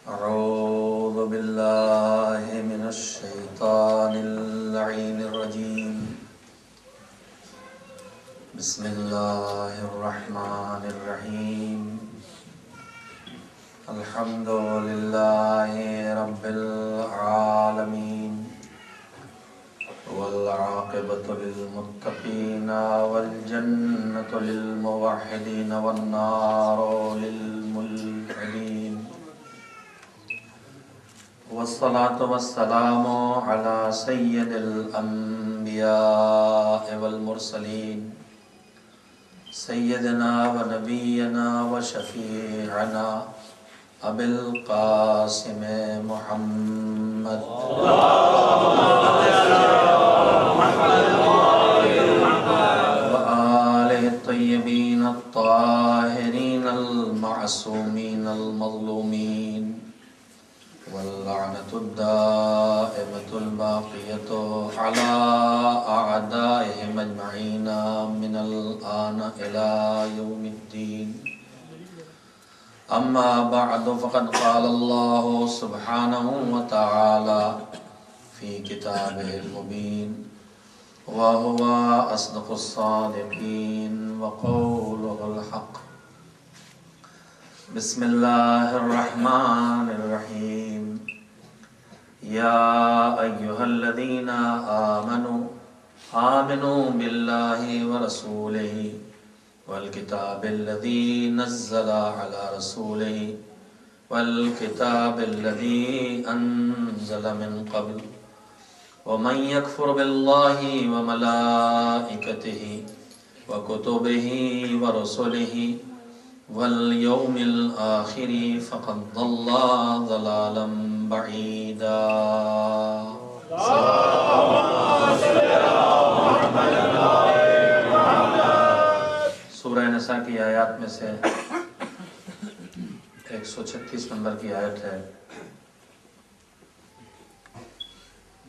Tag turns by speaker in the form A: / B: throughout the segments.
A: أعوذ بالله من الشيطان اللعين الرجيم. بسم الله الرحمن الرحيم. الحمد لله رب العالمين، والعاقبة للمتقين، والجنة للموحدين، والنار للملحدين. والصلاة والسلام على سيد الأنبياء والمرسلين، سيدنا ونبينا وشفيعنا أبي القاسم محمد وآله الطيبين الطاهرين المعصومين المظلومين، واللعنة الدائمة الباقية على أعدائهم أجمعين من الآن إلى يوم الدين. أما بعد، فقد قال الله سبحانه وتعالى في كتابه المبين، وهو أصدق الصادقين وقوله الحق. بسم الله الرحمن الرحيم. يا أيها الذين آمنوا بالله ورسوله والكتاب الذي نزل على رسوله والكتاب الذي أنزل من قبل، ومن يكفر بالله وملائكته وكتبه ورسله واليوم الآخر فقد ضل ضلالا بعيدا. سورہ نساء کی آیات میں سے 136 نمبر کی آیت ہے،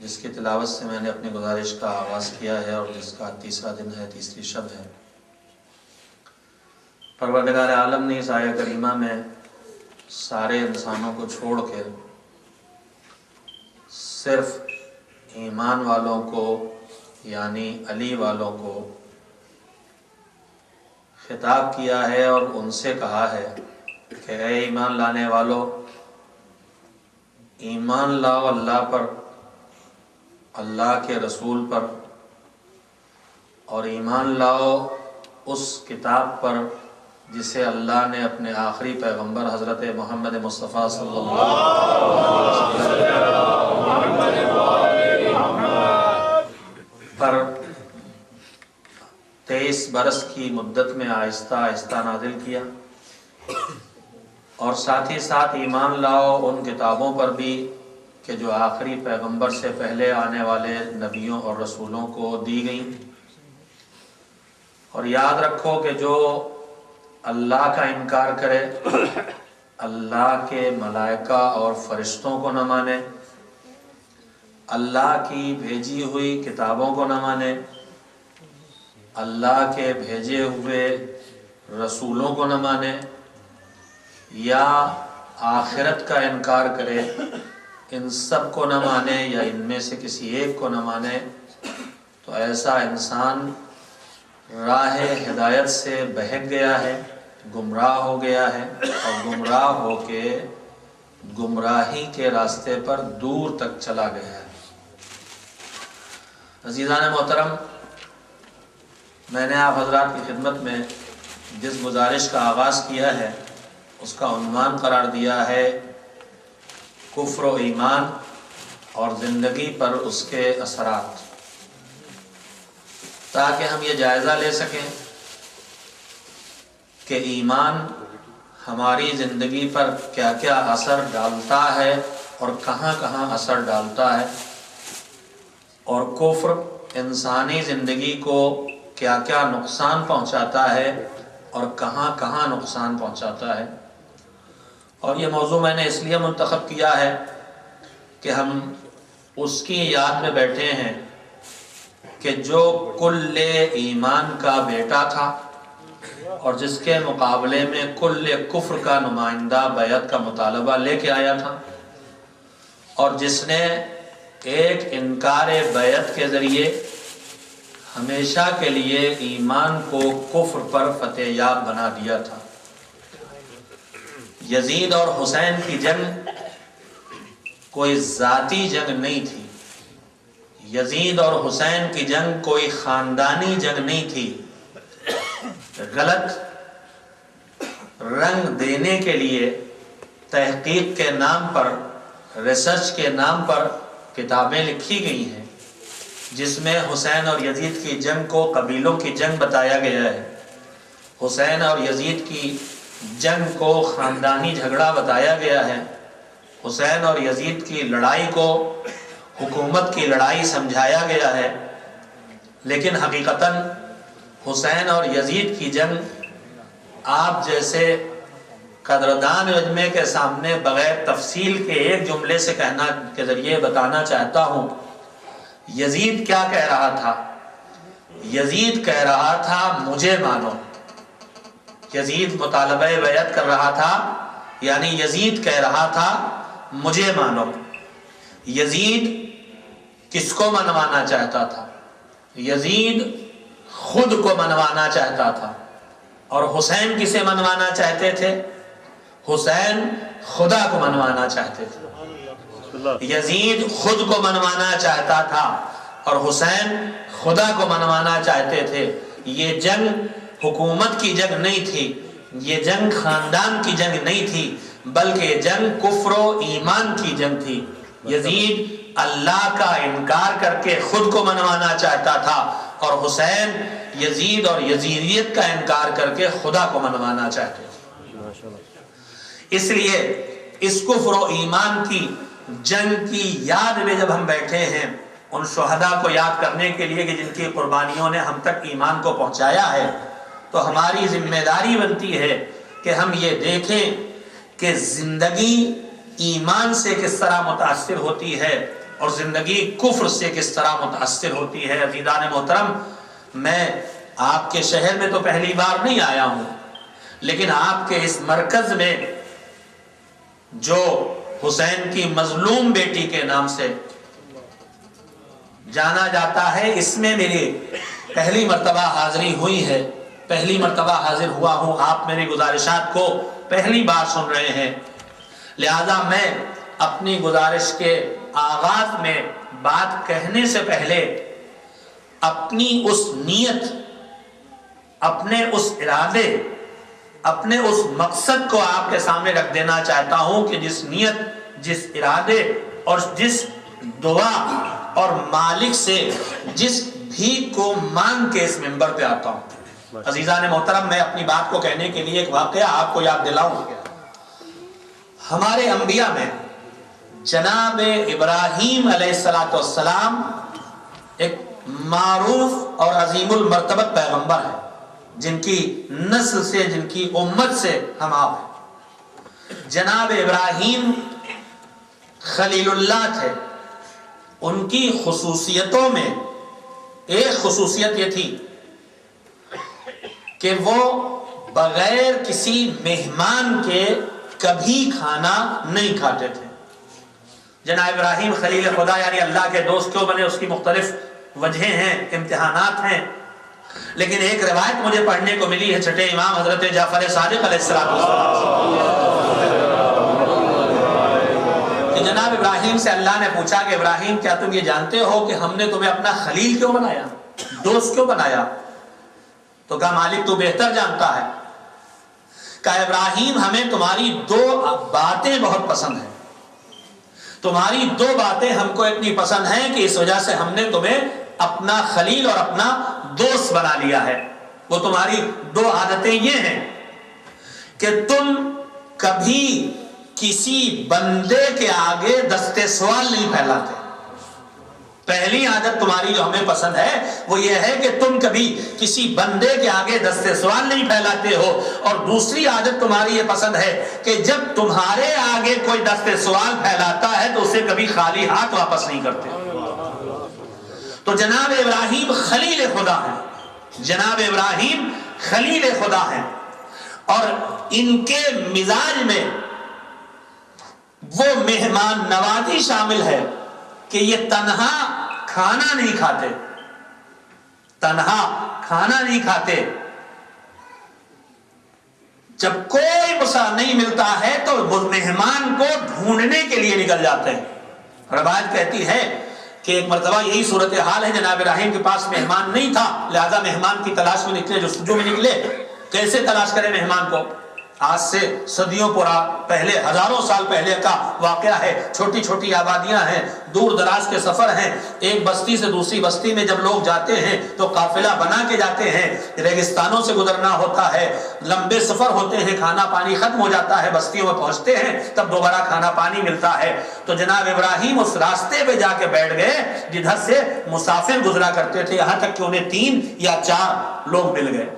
A: جس کی تلاوت سے میں نے اپنی گزارش کا آغاز کیا ہے، اور جس کا تیسرا دن ہے، تیسری شب ہے۔ پروردگار عالم نے اس آیہ کریمہ میں سارے انسانوں کو چھوڑ کے صرف ایمان والوں کو، یعنی علی والوں کو خطاب کیا ہے، اور ان سے کہا ہے کہ اے ایمان لانے والو، ایمان لاؤ اللہ پر، اللہ کے رسول پر، اور ایمان لاؤ اس کتاب پر جسے اللہ نے اپنے آخری پیغمبر حضرت محمد مصطفیٰ صلی اللہ علیہ وسلم پر 23 برس کی مدت میں آہستہ آہستہ نازل کیا، اور ساتھ ہی ساتھ ایمان لاؤ ان کتابوں پر بھی کہ جو آخری پیغمبر سے پہلے آنے والے نبیوں اور رسولوں کو دی گئیں، اور یاد رکھو کہ جو اللہ کا انکار کرے، اللہ کے ملائکہ اور فرشتوں کو نہ مانے، اللہ کی بھیجی ہوئی کتابوں کو نہ مانے، اللہ کے بھیجے ہوئے رسولوں کو نہ مانے، یا آخرت کا انکار کرے، ان سب کو نہ مانے یا ان میں سے کسی ایک کو نہ مانے، تو ایسا انسان راہ ہدایت سے بہک گیا ہے، گمراہ ہو گیا ہے، اور گمراہ ہو کے گمراہی کے راستے پر دور تک چلا گیا ہے۔ عزیزان محترم، میں نے آپ حضرات کی خدمت میں جس گزارش کا آغاز کیا ہے، اس کا عنوان قرار دیا ہے کفر و ایمان اور زندگی پر اس کے اثرات، تاکہ ہم یہ جائزہ لے سکیں کہ ایمان ہماری زندگی پر کیا کیا اثر ڈالتا ہے اور کہاں کہاں اثر ڈالتا ہے، اور کفر انسانی زندگی کو کیا کیا نقصان پہنچاتا ہے اور کہاں کہاں نقصان پہنچاتا ہے۔ اور یہ موضوع میں نے اس لیے منتخب کیا ہے کہ ہم اس کی یاد میں بیٹھے ہیں کہ جو کل ایمان کا بیٹا تھا اور جس کے مقابلے میں کل کفر کا نمائندہ بیعت کا مطالبہ لے کے آیا تھا، اور جس نے ایک انکار بیعت کے ذریعے ہمیشہ کے لیے ایمان کو کفر پر فتح یاب بنا دیا تھا۔ یزید اور حسین کی جنگ کوئی ذاتی جنگ نہیں تھی، یزید اور حسین کی جنگ کوئی خاندانی جنگ نہیں تھی۔ غلط رنگ دینے کے لیے تحقیق کے نام پر، ریسرچ کے نام پر کتابیں لکھی گئی ہیں جس میں حسین اور یزید کی جنگ کو قبیلوں کی جنگ بتایا گیا ہے، حسین اور یزید کی جنگ کو خاندانی جھگڑا بتایا گیا ہے، حسین اور یزید کی لڑائی کو حکومت کی لڑائی سمجھایا گیا ہے، لیکن حقیقتاً حسین اور یزید کی جنگ آپ جیسے قدردان مجمع کے سامنے بغیر تفصیل کے ایک جملے سے کہنا کے ذریعے بتانا چاہتا ہوں۔ یزید کیا کہہ رہا تھا؟ یزید کہہ رہا تھا مجھے مانو۔ یزید مطالبہ بیعت کر رہا تھا، یعنی یزید کہہ رہا تھا مجھے مانو۔ یزید کس کو منوانا چاہتا تھا؟ یزید خود کو منوانا چاہتا تھا، اور حسین کسے منوانا چاہتے تھے؟ حسین خدا کو منوانا چاہتے تھے۔ یزید خود کو منوانا چاہتا تھا اور حسین خدا کو منوانا چاہتے تھے۔ یہ جنگ حکومت کی جنگ نہیں تھی، یہ جنگ خاندان کی جنگ نہیں تھی، بلکہ جنگ کفر و ایمان کی جنگ تھی۔ یزید اللہ کا انکار کر کے خود کو منوانا چاہتا تھا، اور حسین یزید اور یزیدیت کا انکار کر کے خدا کو منوانا چاہتے تھے۔ اس لیے اس کفر و ایمان کی جنگ کی یاد میں جب ہم بیٹھے ہیں، ان شہداء کو یاد کرنے کے لیے کہ جن کی قربانیوں نے ہم تک ایمان کو پہنچایا ہے، تو ہماری ذمہ داری بنتی ہے کہ ہم یہ دیکھیں کہ زندگی ایمان سے کس طرح متاثر ہوتی ہے اور زندگی کفر سے کس طرح متاثر ہوتی ہے۔ عزیزان محترم، میں آپ کے شہر میں تو پہلی بار نہیں آیا ہوں، لیکن آپ کے اس مرکز میں جو حسین کی مظلوم بیٹی کے نام سے جانا جاتا ہے، اس میں میری پہلی مرتبہ حاضری ہوئی ہے، پہلی مرتبہ حاضر ہوا ہوں۔ آپ میری گزارشات کو پہلی بار سن رہے ہیں، لہذا میں اپنی گزارش کے آغاز میں بات کہنے سے پہلے اپنی اس نیت، اپنے اس ارادے، اپنے اس مقصد کو آپ کے سامنے رکھ دینا چاہتا ہوں کہ جس نیت، جس ارادے اور جس دعا اور مالک سے جس بھیک کو مانگ کے اس منبر پہ آتا ہوں۔ عزیزان محترم، میں اپنی بات کو کہنے کے لیے ایک واقعہ آپ کو یاد دلاؤں۔ ہمارے انبیاء میں جناب ابراہیم علیہ السلام ایک معروف اور عظیم المرتبت پیغمبر ہیں، جن کی نسل سے، جن کی امت سے ہم آپ ہیں۔ جناب ابراہیم خلیل اللہ تھے۔ ان کی خصوصیتوں میں ایک خصوصیت یہ تھی کہ وہ بغیر کسی مہمان کے کبھی کھانا نہیں کھاتے تھے۔ جناب ابراہیم خلیل خدا یعنی اللہ کے دوست کیوں بنے، اس کی مختلف وجہیں ہیں، امتحانات ہیں، لیکن ایک روایت مجھے پڑھنے کو ملی ہے چھٹے امام حضرت جعفر صادق علیہ السلام کہ جناب ابراہیم سے اللہ نے پوچھا کہ ابراہیم کیا تم یہ جانتے ہو کہ ہم نے تمہیں اپنا خلیل کیوں بنایا، دوست کیوں بنایا؟ تو کہا مالک تو بہتر جانتا ہے۔ کہا ابراہیم ہمیں تمہاری دو باتیں بہت پسند ہیں، تمہاری دو باتیں ہم کو اتنی پسند ہیں کہ اس وجہ سے ہم نے تمہیں اپنا خلیل اور اپنا دوست بنا لیا ہے۔ وہ تمہاری دو عادتیں یہ ہیں کہ تم کبھی کسی بندے کے آگے دستے سوال نہیں پھیلاتے۔ پہلی عادت تمہاری جو ہمیں پسند ہے وہ یہ ہے کہ تم کبھی کسی بندے کے آگے دستے سوال نہیں پھیلاتے ہو، اور دوسری عادت تمہاری یہ پسند ہے کہ جب تمہارے آگے کوئی دستے سوال پھیلاتا ہے تو اسے کبھی خالی ہاتھ واپس نہیں کرتے۔ تو جناب ابراہیم خلیل خدا ہیں، جناب ابراہیم خلیل خدا ہیں۔ اور ان کے مزاج میں وہ مہمان نوازی شامل ہے کہ یہ تنہا کھانا نہیں کھاتے، تنہا کھانا نہیں کھاتے، جب کوئی مسافر نہیں ملتا ہے تو وہ مہمان کو ڈھونڈنے کے لیے نکل جاتے ہیں۔ روایت کہتی ہے کہ ایک مرتبہ یہی صورتحال ہے، جناب ابراہیم کے پاس مہمان نہیں تھا، لہذا مہمان کی تلاش میں نکلے، جستجو میں نکلے۔ کیسے تلاش کرے مہمان کو؟ آج سے صدیوں پہلے، ہزاروں سال پہلے کا واقعہ ہے۔ چھوٹی چھوٹی آبادیاں ہیں، دور دراز کے سفر ہیں، ایک بستی سے دوسری بستی میں جب لوگ جاتے ہیں تو قافلہ بنا کے جاتے ہیں، ریگستانوں سے گزرنا ہوتا ہے، لمبے سفر ہوتے ہیں، کھانا پانی ختم ہو جاتا ہے، بستیوں میں پہنچتے ہیں تب دوبارہ کھانا پانی ملتا ہے۔ تو جناب ابراہیم اس راستے پہ جا کے بیٹھ گئے جدھر سے مسافر گزرا کرتے تھے، یہاں تک کہ انہیں 3 یا 4 لوگ مل گئے۔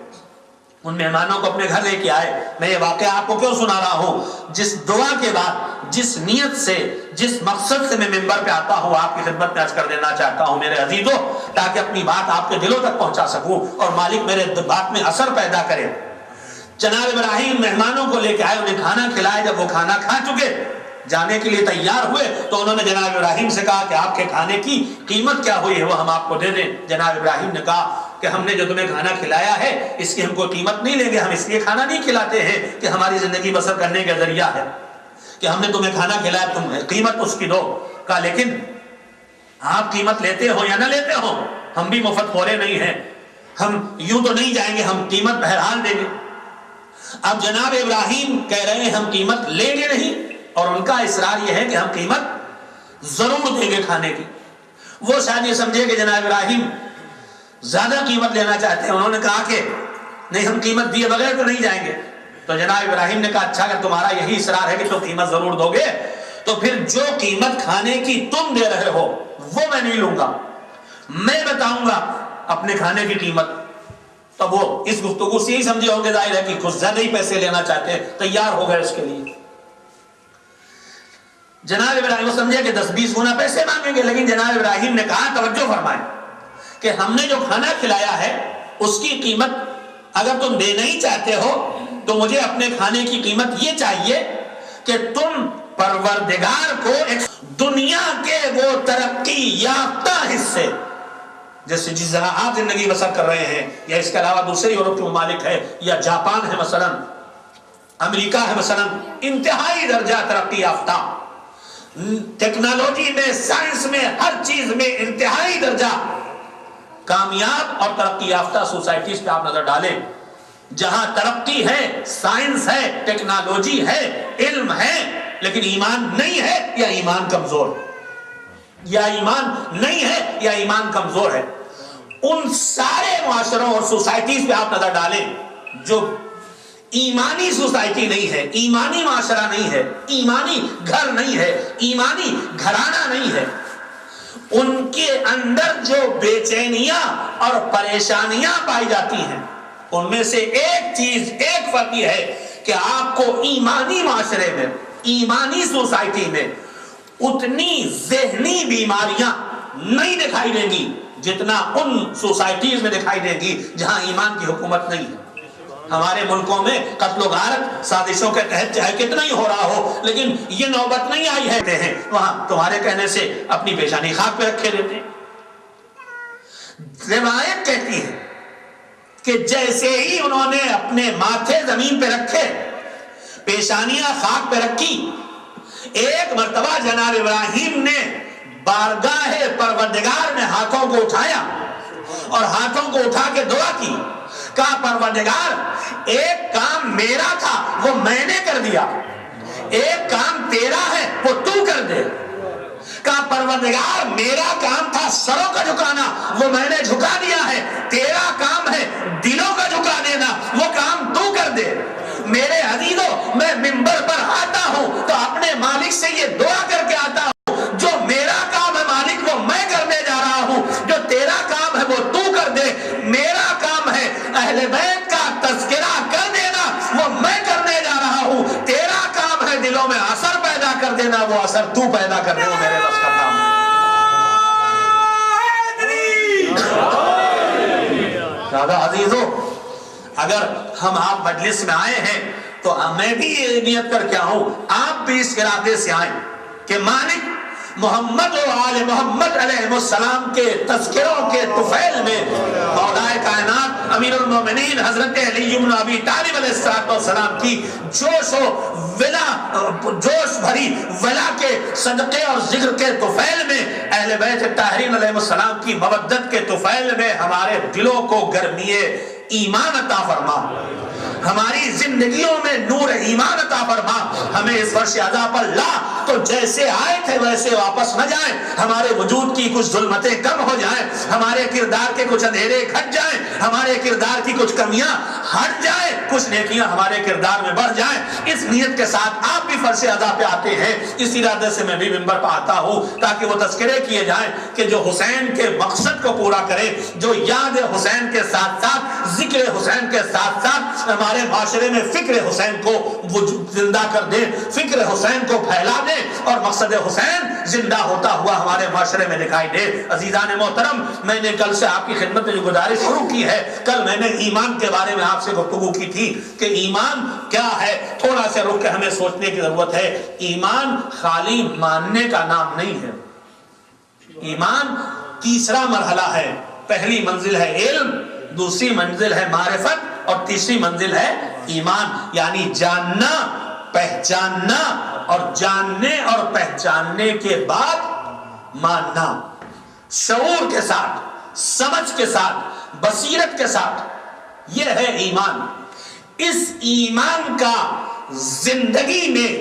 A: ان مہمانوں کو اپنے گھر لے کے آئے۔ میں یہ واقعہ آپ کو کیوں سنا رہا ہوں؟ جس دعا کے بعد، جس نیت سے، جس مقصد سے میں منبر پہ آتا ہوں، آپ کی خدمت میں عرض کر دینا چاہتا ہوں میرے عزیزوں، تاکہ اپنی بات آپ کے دلوں تک پہنچا سکوں اور مالک میرے بات میں اثر پیدا کرے۔ جناب ابراہیم مہمانوں کو لے کے آئے، انہیں کھانا کھلائے۔ جب وہ کھانا کھا چکے، جانے کے لیے تیار ہوئے تو انہوں نے جناب ابراہیم سے کہا کہ آپ کے کھانے کی قیمت کیا ہوئی ہے، وہ ہم آپ کو دے دیں۔ جناب ابراہیم نے کہا کہ ہم نے جو تمہیں کھانا کھلایا ہے اس کی ہم کوئی قیمت نہیں لیں گے، ہم اس لیے کھانا نہیں کھلاتے ہیں کہ ہماری زندگی بسر کرنے کا ذریعہ ہے، کہ ہم نے تمہیں کھانا کھلایا، تم قیمت اس کی دو۔ کہا لیکن آپ قیمت لیتے ہو یا نہ لیتے ہو، ہم بھی مفت خورے نہیں ہیں، ہم یوں تو نہیں جائیں گے، ہم قیمت بہرحال دیں گے۔ اب جناب ابراہیم کہہ رہے ہیں ہم قیمت لیں گے نہیں، اور ان کا اصرار یہ ہے کہ ہم قیمت ضرور دیں گے کھانے کی۔ وہ شاید یہ سمجھے کہ جناب ابراہیم زیادہ قیمت لینا چاہتے ہیں، انہوں نے کہا کہ نہیں، ہم قیمت دیے بغیر تو نہیں جائیں گے۔ تو جناب ابراہیم نے کہا اچھا، اگر تمہارا یہی اصرار ہے کہ تم قیمت ضرور دو گے تو پھر جو قیمت کھانے کی تم دے رہے ہو وہ میں نہیں لوں گا، میں بتاؤں گا اپنے کھانے کی قیمت۔ تب وہ اس گفتگو سے یہی سمجھے ہوں گے ظاہر ہے کہ کچھ زیادہ ہی پیسے لینا چاہتے ہیں، تیار ہو گئے اس کے لیے۔ جناب ابراہیم سمجھے کہ 10-20 گنا پیسے مانگیں گے، لیکن جناب ابراہیم نے کہا، توجہ فرمائیں، کہ ہم نے جو کھانا کھلایا ہے اس کی قیمت اگر تم دینا ہی چاہتے ہو تو مجھے اپنے کھانے کی قیمت یہ چاہیے کہ تم پروردگار کو ایک دنیا کے وہ ترقی یافتہ حصے، جیسے جس طرح آپ زندگی بسر کر رہے ہیں، یا اس کے علاوہ دوسرے یورپ کے ممالک ہے، یا جاپان ہے مثلا، امریکہ ہے مثلا، انتہائی درجہ ترقی یافتہ، ٹیکنالوجی میں، سائنس میں، ہر چیز میں انتہائی درجہ کامیاب اور ترقی یافتہ سوسائٹیز پہ آپ نظر ڈالیں، جہاں ترقی ہے، سائنس ہے، ٹیکنالوجی ہے، علم ہے، لیکن ایمان نہیں ہے یا ایمان کمزور، یا ایمان نہیں ہے یا ایمان کمزور ہے۔ ان سارے معاشروں اور سوسائٹیز پہ آپ نظر ڈالیں جو ایمانی سوسائٹی نہیں ہے، ایمانی معاشرہ نہیں ہے، ایمانی گھر نہیں ہے، ایمانی گھرانہ نہیں ہے، ان کے اندر جو بے چینیاں اور پریشانیاں پائی جاتی ہیں، ان میں سے ایک چیز، ایک فرق یہ ہے کہ آپ کو ایمانی معاشرے میں، ایمانی سوسائٹی میں اتنی ذہنی بیماریاں نہیں دکھائی دیں گی جتنا ان سوسائٹیز میں دکھائی دیں گی جہاں ایمان کی حکومت نہیں ہے۔ ہمارے ملکوں میں قتل و غارت سازشوں کے تحت چاہے کتنا ہی ہو رہا ہو، لیکن یہ نوبت نہیں آئی ہے وہاں تمہارے کہنے سے اپنی پیشانی خاک پہ رکھے دیتے ہیں۔ روایت کہتی ہے کہ جیسے ہی انہوں نے اپنے ماتھے زمین پہ رکھے، پیشانیاں خاک پہ رکھی، ایک مرتبہ جناب ابراہیم نے بارگاہ پروردگار میں ہاتھوں کو اٹھایا اور ہاتھوں کو اٹھا کے دعا کی، کہا پروردگار ایک کام میرا تھا وہ میں نے کر دیا، ایک کام تیرا ہے وہ تو کر دے۔ کہا پروردگار میرا کام تھا سروں کا جھکانا، وہ میں نے جھکا دیا ہے، تیرا کام ہے دلوں کا جھکا دینا، وہ کام تو کر دے۔ میرے عزیزوں، میں منبر پر آتا ہوں تو اپنے مالک سے یہ دعا کر کے آتا ہوں، جو میرا کام ہے مالک وہ میں کرنے جا رہا ہوں، جو تیرا کام ہے وہ تو کر دے۔ میرا کام ہے اہل بیت کا تذکرہ کر دینا، وہ میں کرنے جا رہا ہوں، تیرا کام ہے دلوں میں اثر پیدا کر دینا، وہ اثر تو پیدا کر دے، وہ میرے بس کا کام ہے۔ زیادہ عزیزوں،
B: اگر ہم آپ مجلس میں آئے ہیں تو میں بھی یہ نیت کر کے آؤں، آپ بھی اس ارادے سے آئیں کہ مالک محمد و آل محمد علیہ السلام کے تذکروں کے طفیل میں مولا کائنات امیر المومنین حضرت علی بن ابی طالب علیہ السلام کی جوش بھری ولا کے صدقے اور ذکر کے طفیل میں، اہل بیت طاہرین علیہ السلام کی مودت کے طفیل میں ہمارے دلوں کو گرمی ایمان عطا فرما، ہماری زندگیوں میں نور ایمان عطا فرما، ہمیں اس فرش ادا پر لا تو جیسے آئے تھے ویسے واپس نہ جائیں، ہمارے وجود کی کچھ ظلمتیں کم ہو جائیں، ہمارے کردار کے کچھ اندھیرے گھٹ جائیں، ہمارے کردار کی کچھ کمیاں ہٹ جائیں، کچھ نیکیاں ہمارے کردار میں بڑھ جائیں۔ اس نیت کے ساتھ آپ بھی فرش ادا پہ آتے ہیں، اس ارادے سے میں بھی منبر پہ آتا ہوں تاکہ وہ تذکرے کیے جائیں کہ جو حسین کے مقصد کو پورا کرے، جو یاد حسین کے ساتھ ساتھ ذکر حسین کے ساتھ ساتھ ہمارے معاشرے میں فکر حسین کو زندہ کر دے، فکر حسین کو پھیلا دے اور مقصد حسین زندہ ہوتا ہوا ہمارے معاشرے میں دکھائی دے۔ عزیزان محترم، میں نے کل سے آپ کی خدمت میں جو گزارش شروع کی ہے، کل میں نے ایمان کے بارے میں آپ سے گفتگو کی تھی کہ ایمان کیا ہے، تھوڑا سے رک کے ہمیں سوچنے کی ضرورت ہے۔ ایمان خالی ماننے کا نام نہیں ہے، ایمان تیسرا مرحلہ ہے۔ پہلی منزل ہے علم، دوسری منزل ہے معرفت اور تیسری منزل ہے ایمان، یعنی جاننا، پہچاننا اور جاننے اور پہچاننے کے بعد ماننا، شعور کے ساتھ، سمجھ کے ساتھ، بصیرت کے ساتھ، یہ ہے ایمان۔ اس ایمان کا زندگی میں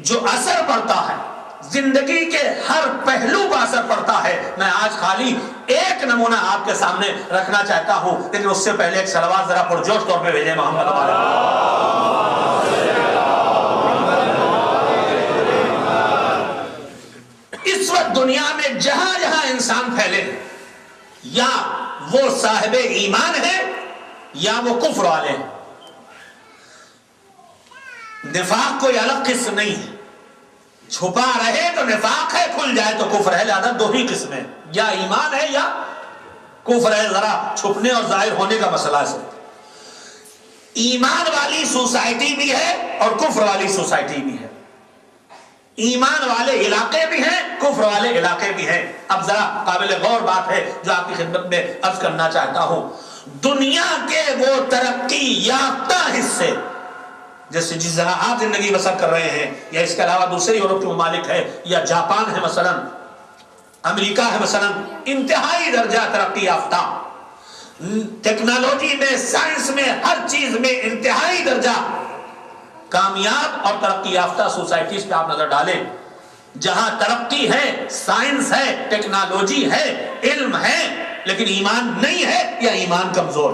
B: جو اثر پڑتا ہے، زندگی کے ہر پہلو کا اثر پڑتا ہے۔ میں آج خالی ایک نمونہ آپ کے سامنے رکھنا چاہتا ہوں، لیکن اس سے پہلے ایک صلوات ذرا پرجوش طور پہ بھیجیں محمد ہمارے۔ اس وقت دنیا میں جہاں جہاں انسان پھیلے، یا وہ صاحب ایمان ہے یا وہ کفر والے ہیں۔ نفاق کوئی الگ قسم نہیں ہے، چھپا رہے تو نفاق ہے، کھل جائے تو کفر ہے، لہذا دو ہی قسمیں، یا ایمان ہے یا کفر ہے، ذرا چھپنے اور ظاہر ہونے کا مسئلہ ہے۔ ایمان والی سوسائٹی بھی ہے اور کفر والی سوسائٹی بھی ہے، ایمان والے علاقے بھی ہیں، کفر والے علاقے بھی ہیں۔ اب ذرا قابل غور بات ہے جو آپ کی خدمت میں عرض کرنا چاہتا ہوں، دنیا کے وہ ترقی یافتہ حصے جیسے جس طرح آپ زندگی بسر کر رہے ہیں، یا اس کے علاوہ دوسرے یورپ کے ممالک ہے، یا جاپان ہے مثلا، امریکہ ہے مثلا، انتہائی درجہ ترقی یافتہ، ٹیکنالوجی میں، سائنس میں، ہر چیز میں انتہائی درجہ کامیاب اور ترقی یافتہ سوسائٹیز پہ آپ نظر ڈالیں، جہاں ترقی ہے، سائنس ہے، ٹیکنالوجی ہے، علم ہے، لیکن ایمان نہیں ہے یا ایمان کمزور،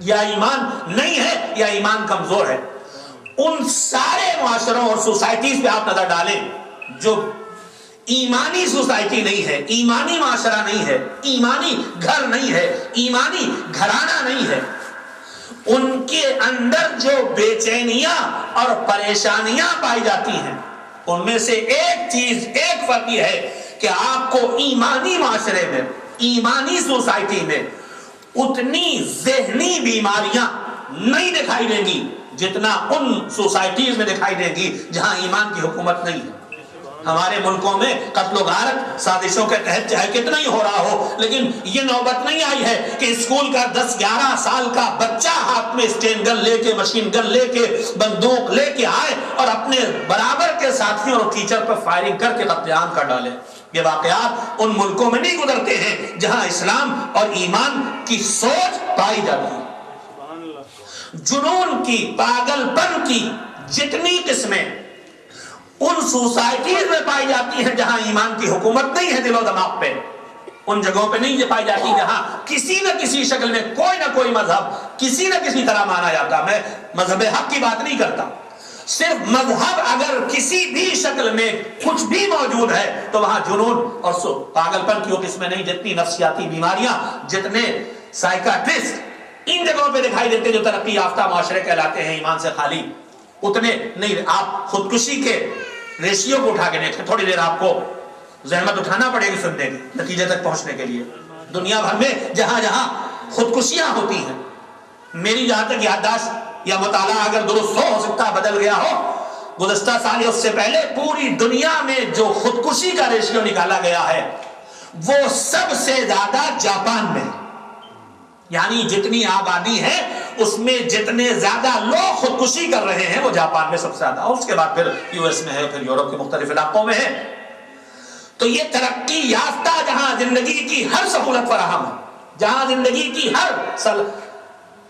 B: یا ایمان نہیں ہے یا ایمان کمزور ہے۔ ان سارے معاشروں اور سوسائٹیز پہ آپ نظر ڈالیں جو ایمانی سوسائٹی نہیں ہے، ایمانی معاشرہ نہیں ہے، ایمانی گھر نہیں ہے، ایمانی گھرانہ نہیں ہے، ان کے اندر جو بے چینیاں اور پریشانیاں پائی جاتی ہیں، ان میں سے ایک چیز، ایک فرق یہ ہے کہ آپ کو ایمانی معاشرے میں، ایمانی سوسائٹی میں اتنی ذہنی بیماریاں نہیں دکھائی دیں گی جتنا ان سوسائٹیز میں دکھائی دیں گی جہاں ایمان کی حکومت نہیں ہے۔ ہمارے ملکوں میں قتل و غارت سازشوں کے تحت چاہے کتنا ہی ہو رہا ہو، لیکن یہ نوبت نہیں آئی ہے کہ اسکول کا 10-11 سال کا بچہ ہاتھ میں اسٹین گن لے کے، مشین گن لے کے، بندوق لے کے آئے اور اپنے برابر کے ساتھیوں اور ٹیچر پر فائرنگ کر کے قتل عام کر ڈالے۔ یہ واقعات ان ملکوں میں نہیں گزرتے ہیں جہاں اسلام اور ایمان کی سوچ پائی جاتی ہے۔ جنون کی، پاگل پن کی جتنی قسمیں ان سوسائٹیز میں پائی جاتی ہیں جہاں ایمان کی حکومت نہیں ہے دل و دماغ پہ، ان جگہوں پہ نہیں یہ پائی جاتی جہاں کسی نہ کسی شکل میں کوئی نہ کوئی مذہب کسی نہ کسی طرح مانا جاتا۔ میں مذہب حق کی بات نہیں کرتا، صرف مذہب اگر کسی بھی شکل میں کچھ بھی موجود ہے تو وہاں جنون اور پاگل پن کی وہ قسمیں نہیں، جتنی نفسیاتی بیماریاں، جتنے سائیکاٹرسٹ ان جگہوں پہ دکھائی دیتے جو ترقی یافتہ معاشرے کہلاتے ہیں ایمان سے خالی، اتنے نہیں۔ آپ خودکشی کے ریشیو کو اٹھا کے دیکھیں، تھوڑی دیر آپ کو زحمت اٹھانا پڑے گی سننے کی نتیجے تک پہنچنے کے لیے۔ دنیا بھر میں جہاں جہاں خودکشیاں ہوتی ہیں، میری جہاں تک یادداشت یا مطالعہ اگر درست ہو سکتا ہے بدل گیا ہو، گزشتہ سال یا اس سے پہلے پوری دنیا میں جو خودکشی کا ریشیو نکالا گیا ہے وہ سب سے زیادہ جاپان میں، یعنی جتنی آبادی ہے اس میں جتنے زیادہ لوگ خودکشی کر رہے ہیں وہ جاپان میں سب سے زیادہ، اور اس کے بعد پھر یو ایس میں ہے، پھر یورپ کے مختلف علاقوں میں ہے۔ تو یہ ترقی یافتہ جہاں زندگی کی ہر سہولت فراہم ہے، جہاں زندگی کی ہر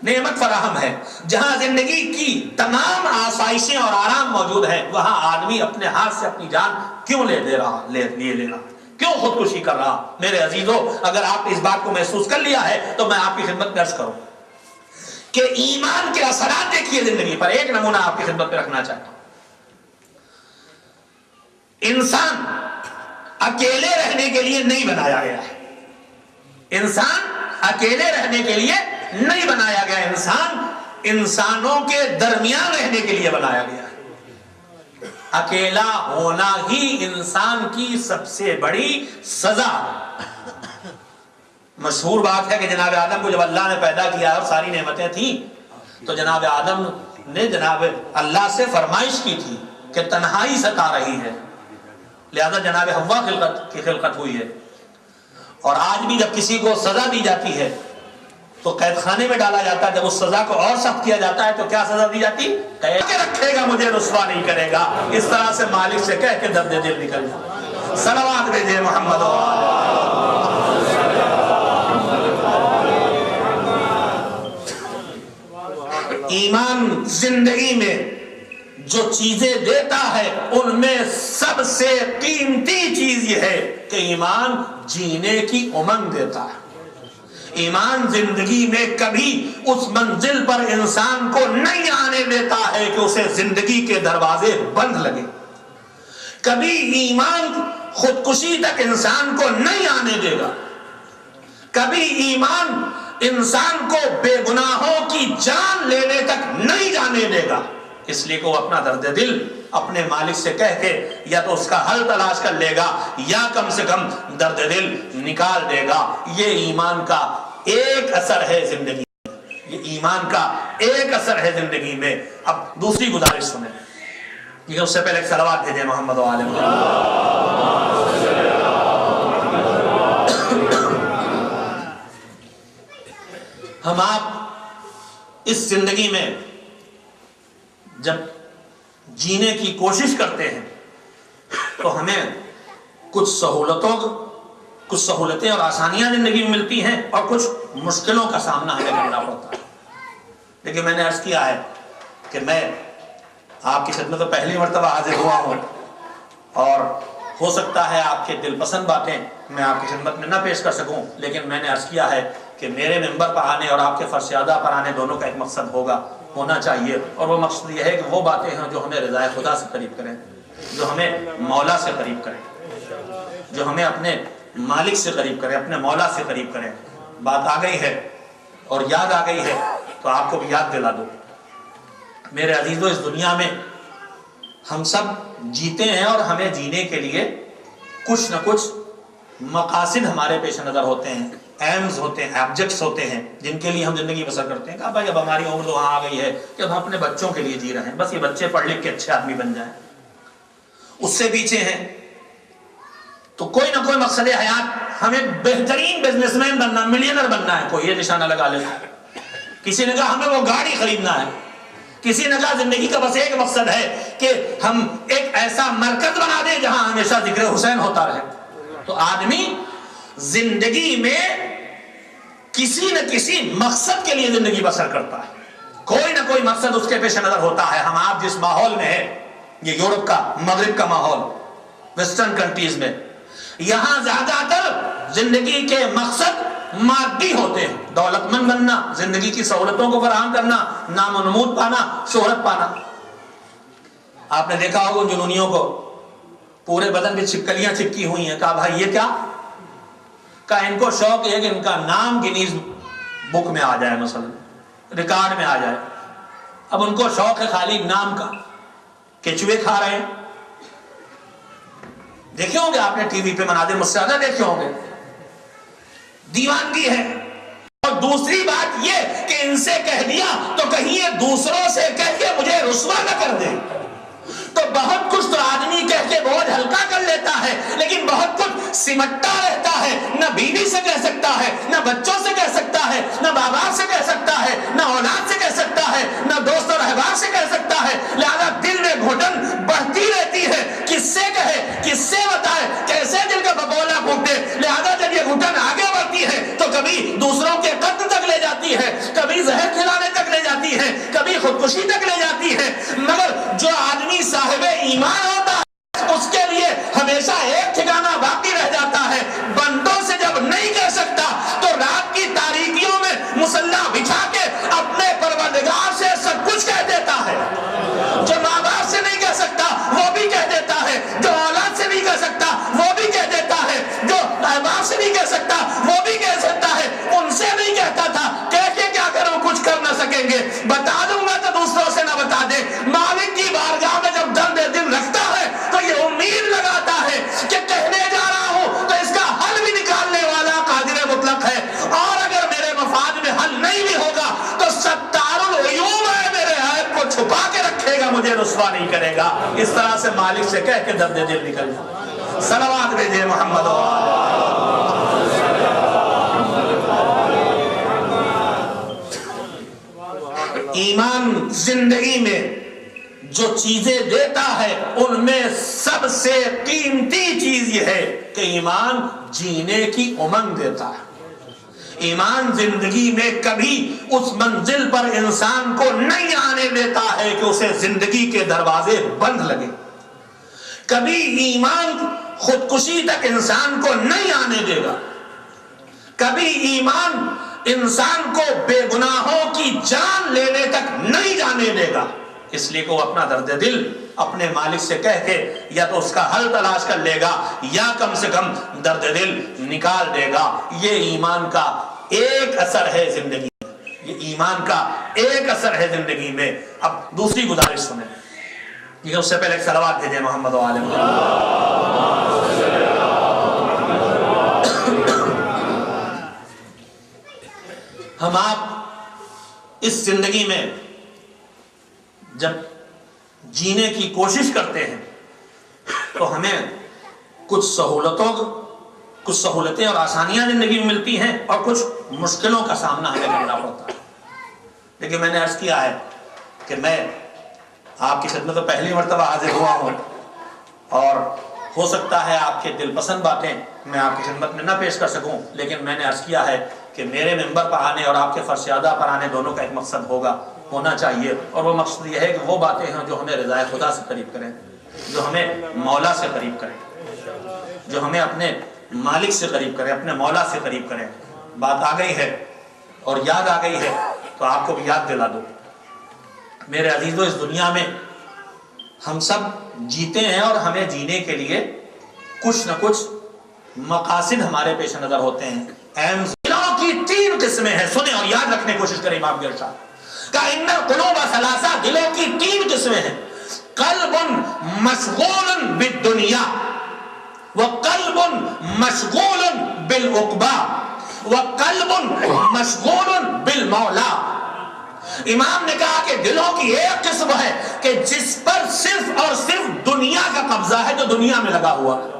B: نعمت فراہم ہے، جہاں زندگی کی تمام آسائشیں اور آرام موجود ہیں، وہاں آدمی اپنے ہاتھ سے اپنی جان کیوں لے رہا، کیوں خودکشی کر رہا؟ میرے عزیزو، اگر آپ نے اس بات کو محسوس کر لیا ہے تو میں آپ کی خدمت میں عرض کروں کہ ایمان کے اثرات دیکھیے زندگی پر۔ ایک نمونہ آپ کی خدمت میں رکھنا چاہتا ہوں۔ انسان اکیلے رہنے کے لیے نہیں بنایا گیا ہے، انسان اکیلے رہنے کے لیے نہیں بنایا گیا، انسان انسانوں کے درمیان رہنے کے لیے بنایا گیا ہے۔ اکیلا ہونا ہی انسان کی سب سے بڑی سزا۔ مشہور بات ہے کہ جناب آدم کو جب اللہ نے پیدا کیا اور ساری نعمتیں تھیں تو جناب آدم نے جناب اللہ سے فرمائش کی تھی کہ تنہائی ستا رہی ہے، لہذا جناب حوا کی خلقت ہوئی ہے۔ اور آج بھی جب کسی کو سزا دی جاتی ہے تو قید خانے میں ڈالا جاتا ہے، جب اس سزا کو اور سخت کیا جاتا ہے تو کیا سزا دی جاتی؟ قید کے رکھے گا، مجھے رسوا نہیں کرے گا، اس طرح سے مالک سے کہہ کے درد دل نکل جائے۔ صلوات بھیجے محمد۔ ایمان زندگی میں جو چیزیں دیتا ہے ان میں سب سے قیمتی چیز یہ ہے کہ ایمان جینے کی امنگ دیتا ہے۔ ایمان زندگی میں کبھی اس منزل پر انسان کو نہیں آنے دیتا ہے کہ اسے زندگی کے دروازے بند لگے۔ کبھی ایمان خودکشی تک انسان کو نہیں آنے دے گا، کبھی ایمان انسان کو بے گناہوں کی جان لینے تک نہیں جانے دے گا، اس لیے کہ وہ اپنا درد دل اپنے مالک سے کہہ کے یا تو اس کا حل تلاش کر لے گا یا کم سے کم درد دل نکال دے گا۔ یہ ایمان کا ایک اثر ہے زندگی میں، یہ ایمان کا ایک اثر ہے زندگی میں۔ اب دوسری گزارش سنیں، یہ اس سے پہلے ایک صلوات بھیجیں محمد و آل محمد۔ ہم آپ اس زندگی میں جب جینے کی کوشش کرتے ہیں تو ہمیں کچھ سہولتیں اور آسانیاں زندگی میں ملتی ہیں اور کچھ مشکلوں کا سامنا ہمیں کرنا پڑتا ہے۔ لیکن میں نے عرض کیا ہے کہ میں آپ کی خدمت میں پہلی مرتبہ حاضر ہوا ہوں اور ہو سکتا ہے آپ کے دل پسند باتیں میں آپ کی خدمت میں نہ پیش کر سکوں، لیکن میں نے عرض کیا ہے کہ میرے ممبر پر آنے اور آپ کے فرش اعلیٰ پر آنے دونوں کا ایک مقصد ہونا چاہیے، اور وہ مقصد یہ ہے کہ وہ باتیں ہیں جو ہمیں رضائے خدا سے قریب کریں، جو ہمیں مولا سے قریب کریں، جو ہمیں اپنے مالک سے قریب کریں، اپنے مولا سے قریب کریں۔ بات آ گئی ہے اور یاد آ گئی ہے تو آپ کو بھی یاد دلا دو۔ میرے عزیزو، اس دنیا میں ہم سب جیتے ہیں اور ہمیں جینے کے لیے کچھ نہ کچھ مقاصد ہمارے پیش نظر ہوتے ہیں، ایمز ہوتے ہیں، آبجیکٹس ہوتے ہیں جن کے لیے ہم زندگی بسر کرتے ہیں۔ کہا بھائی اب ہماری عمر تو وہاں آ گئی ہے کہ اب ہم اپنے بچوں کے لیے جی رہے ہیں، بس یہ بچے پڑھ لکھ کے اچھے آدمی بن جائیں۔ اس سے پیچھے ہیں تو کوئی نہ کوئی مقصد حیات، ہمیں بہترین بزنس مین بننا، ملینر بننا ہے، کوئی یہ نشانہ لگا لیتا ہے۔ کسی نے کہا ہمیں وہ گاڑی خریدنا ہے، کسی نے کہا زندگی کا بس ایک مقصد ہے کہ ہم ایک ایسا مرکز بنا دیں جہاں ہمیشہ ذکر حسین ہوتا رہے۔ تو آدمی زندگی میں کسی نہ کسی مقصد کے لیے زندگی بسر کرتا ہے، کوئی نہ کوئی مقصد اس کے پیش نظر ہوتا ہے۔ ہم آپ جس ماحول میں ہیں، یہ یورپ کا، مغرب کا ماحول، ویسٹرن کنٹریز میں، یہاں زیادہ تر زندگی کے مقصد مادی ہوتے ہیں، دولت مند بننا، زندگی کی سہولتوں کو فراہم کرنا، نام و نمود پانا، شہرت پانا۔ آپ نے دیکھا ہوگا جنونیوں کو پورے بدن پہ چھپکلیاں چپکی ہوئی ہیں، کہا بھائی یہ کیا؟ کہا ان کو شوق ہے کہ ان کا نام گنیز بک میں آ جائے، مثلا ریکارڈ میں آ جائے۔ اب ان کو شوق ہے خالی نام کا، کیچوے کھا رہے ہیں۔ دیکھے ہوں گے آپ نے ٹی وی پہ مناظر، مجھ سے زیادہ دیکھے ہوں گے۔ دیوانگی ہے۔ اور دوسری بات یہ کہ ان سے کہہ دیا تو کہیں یہ دوسروں سے کہہ کے مجھے رسوا نہ کر دے. تو بہت کچھ تو آدمی کہہ کے بوجھ ہلکا کر لیتا ہے، لیکن بہت کچھ سمٹتا رہتا ہے. نہ بیوی سے کہہ سکتا ہے، نہ بچوں سے کہہ سکتا ہے، نہ باپ سے کہہ سکتا ہے، نہ اولاد سے کہہ سکتا ہے، نہ دوست اور احباب سے کہہ سکتا ہے. لہذا دل میں گھٹن بڑھتی رہتی ہے. کس سے کہے، کس سے بتائے، کیسے دل کا بگولا پھوٹے. لہذا جب یہ گھٹن آگے بڑھتی ہے تو کبھی دوسروں کے قتل تک لے جاتی ہے، کبھی زہر کھلانے تک لے جاتی ہے، کبھی خودکشی تک لے جاتی ہے. مگر جو آدمی صاحب ایمان ہوتا ہے اس کے لیے ہمیشہ ایک ٹھکانہ باقی رہ جاتا ہے. بندوں سے جب نہیں کہہ سکتا تو رات کی تاریکیوں میں مصلی بچھا کے اپنے پروردگار سے سب کچھ کہہ دیتا ہے. جو ماں باپ سے نہیں کہہ سکتا وہ بھی کہہ دیتا ہے، جو اولاد سے نہیں کہہ سکتا وہ بھی کہہ دیتا ہے، جو احباب سے نہیں کہہ سکتا وہ بھی کہہ سکتا ہے. ان سے نہیں کہتا تھا، کہہ کے کیا کروں، کچھ کر نہ سکیں گے. بتا دوں گا تو دوسروں سے نہ بتا دے. مالک کی بارگاہ میں جب درد دل رکھتا ہے تو یہ امید لگاتا ہے کہ کہنے جا رہا ہوں تو اس کا حل بھی نکالنے والا قادر مطلق ہے. اور اگر میرے مفاد میں حل نہیں بھی ہوگا تو ستار العیوب ہے، میرے عیب کو چھپا کے رکھے گا، مجھے رسوا نہیں کرے گا. اس طرح سے مالک سے کہہ کے درد دل نکل جائے. صلوات بھیجے محمد. ایمان زندگی میں جو چیزیں دیتا ہے ان میں سب سے قیمتی چیز یہ ہے کہ ایمان جینے کی امنگ دیتا ہے. ایمان زندگی میں کبھی اس منزل پر انسان کو نہیں آنے دیتا ہے کہ اسے زندگی کے دروازے بند لگے. کبھی ایمان خودکشی تک انسان کو نہیں آنے دے گا. کبھی ایمان انسان کو بے گناہوں کی جان لینے تک نہیں جانے دے گا. اس لیے کہ وہ اپنا درد دل اپنے مالک سے کہہ کے یا تو اس کا حل تلاش کر لے گا یا کم سے کم درد دل نکال دے گا. یہ ایمان کا ایک اثر ہے زندگی میں، یہ ایمان کا ایک اثر ہے زندگی میں. اب دوسری گزارش سنیں، یہ اس سے پہلے ایک صلوات بھیجے محمد و آل محمد. ہم آپ اس زندگی میں جب جینے کی کوشش کرتے ہیں تو ہمیں کچھ سہولتیں اور آسانیاں زندگی میں ملتی ہیں اور کچھ مشکلوں کا سامنا ہمیں کرنا پڑتا ہے. لیکن میں نے عرض کیا ہے کہ میں آپ کی خدمت میں پہلی مرتبہ حاضر ہوا ہوں اور ہو سکتا ہے آپ کے دل پسند باتیں میں آپ کی خدمت میں نہ پیش کر سکوں، لیکن میں نے عرض کیا ہے کہ میرے ممبر پر آنے اور آپ کے فرشیادہ پر آنے دونوں کا ایک مقصد ہونا چاہیے، اور وہ مقصد یہ ہے کہ وہ باتیں ہیں جو ہمیں رضائے خدا سے قریب کریں، جو ہمیں مولا سے قریب کریں، جو ہمیں اپنے مالک سے قریب کریں، اپنے مولا سے قریب کریں. بات آ گئی ہے اور یاد آ گئی ہے تو آپ کو بھی یاد دلا دو. میرے عزیزو، اس دنیا میں ہم سب جیتے ہیں اور ہمیں جینے کے لیے کچھ نہ کچھ مقاصد ہمارے پیش نظر ہوتے ہیں. دلوں کی 3 قسمیں ہیں، سنیں اور یاد رکھنے کی کوشش کریں. امام کے ارشاد کہ ان القلوب ثلاثہ، دلوں کی 3 قسمیں ہیں. قلب مشغول بالدنیا، وقلب مشغول بالعقبہ، وقلب مشغول بالمولا. امام نے کہا کہ دلوں کی ایک قسم ہے کہ جس پر صرف اور صرف دنیا کا قبضہ ہے، جو دنیا میں لگا ہوا ہے.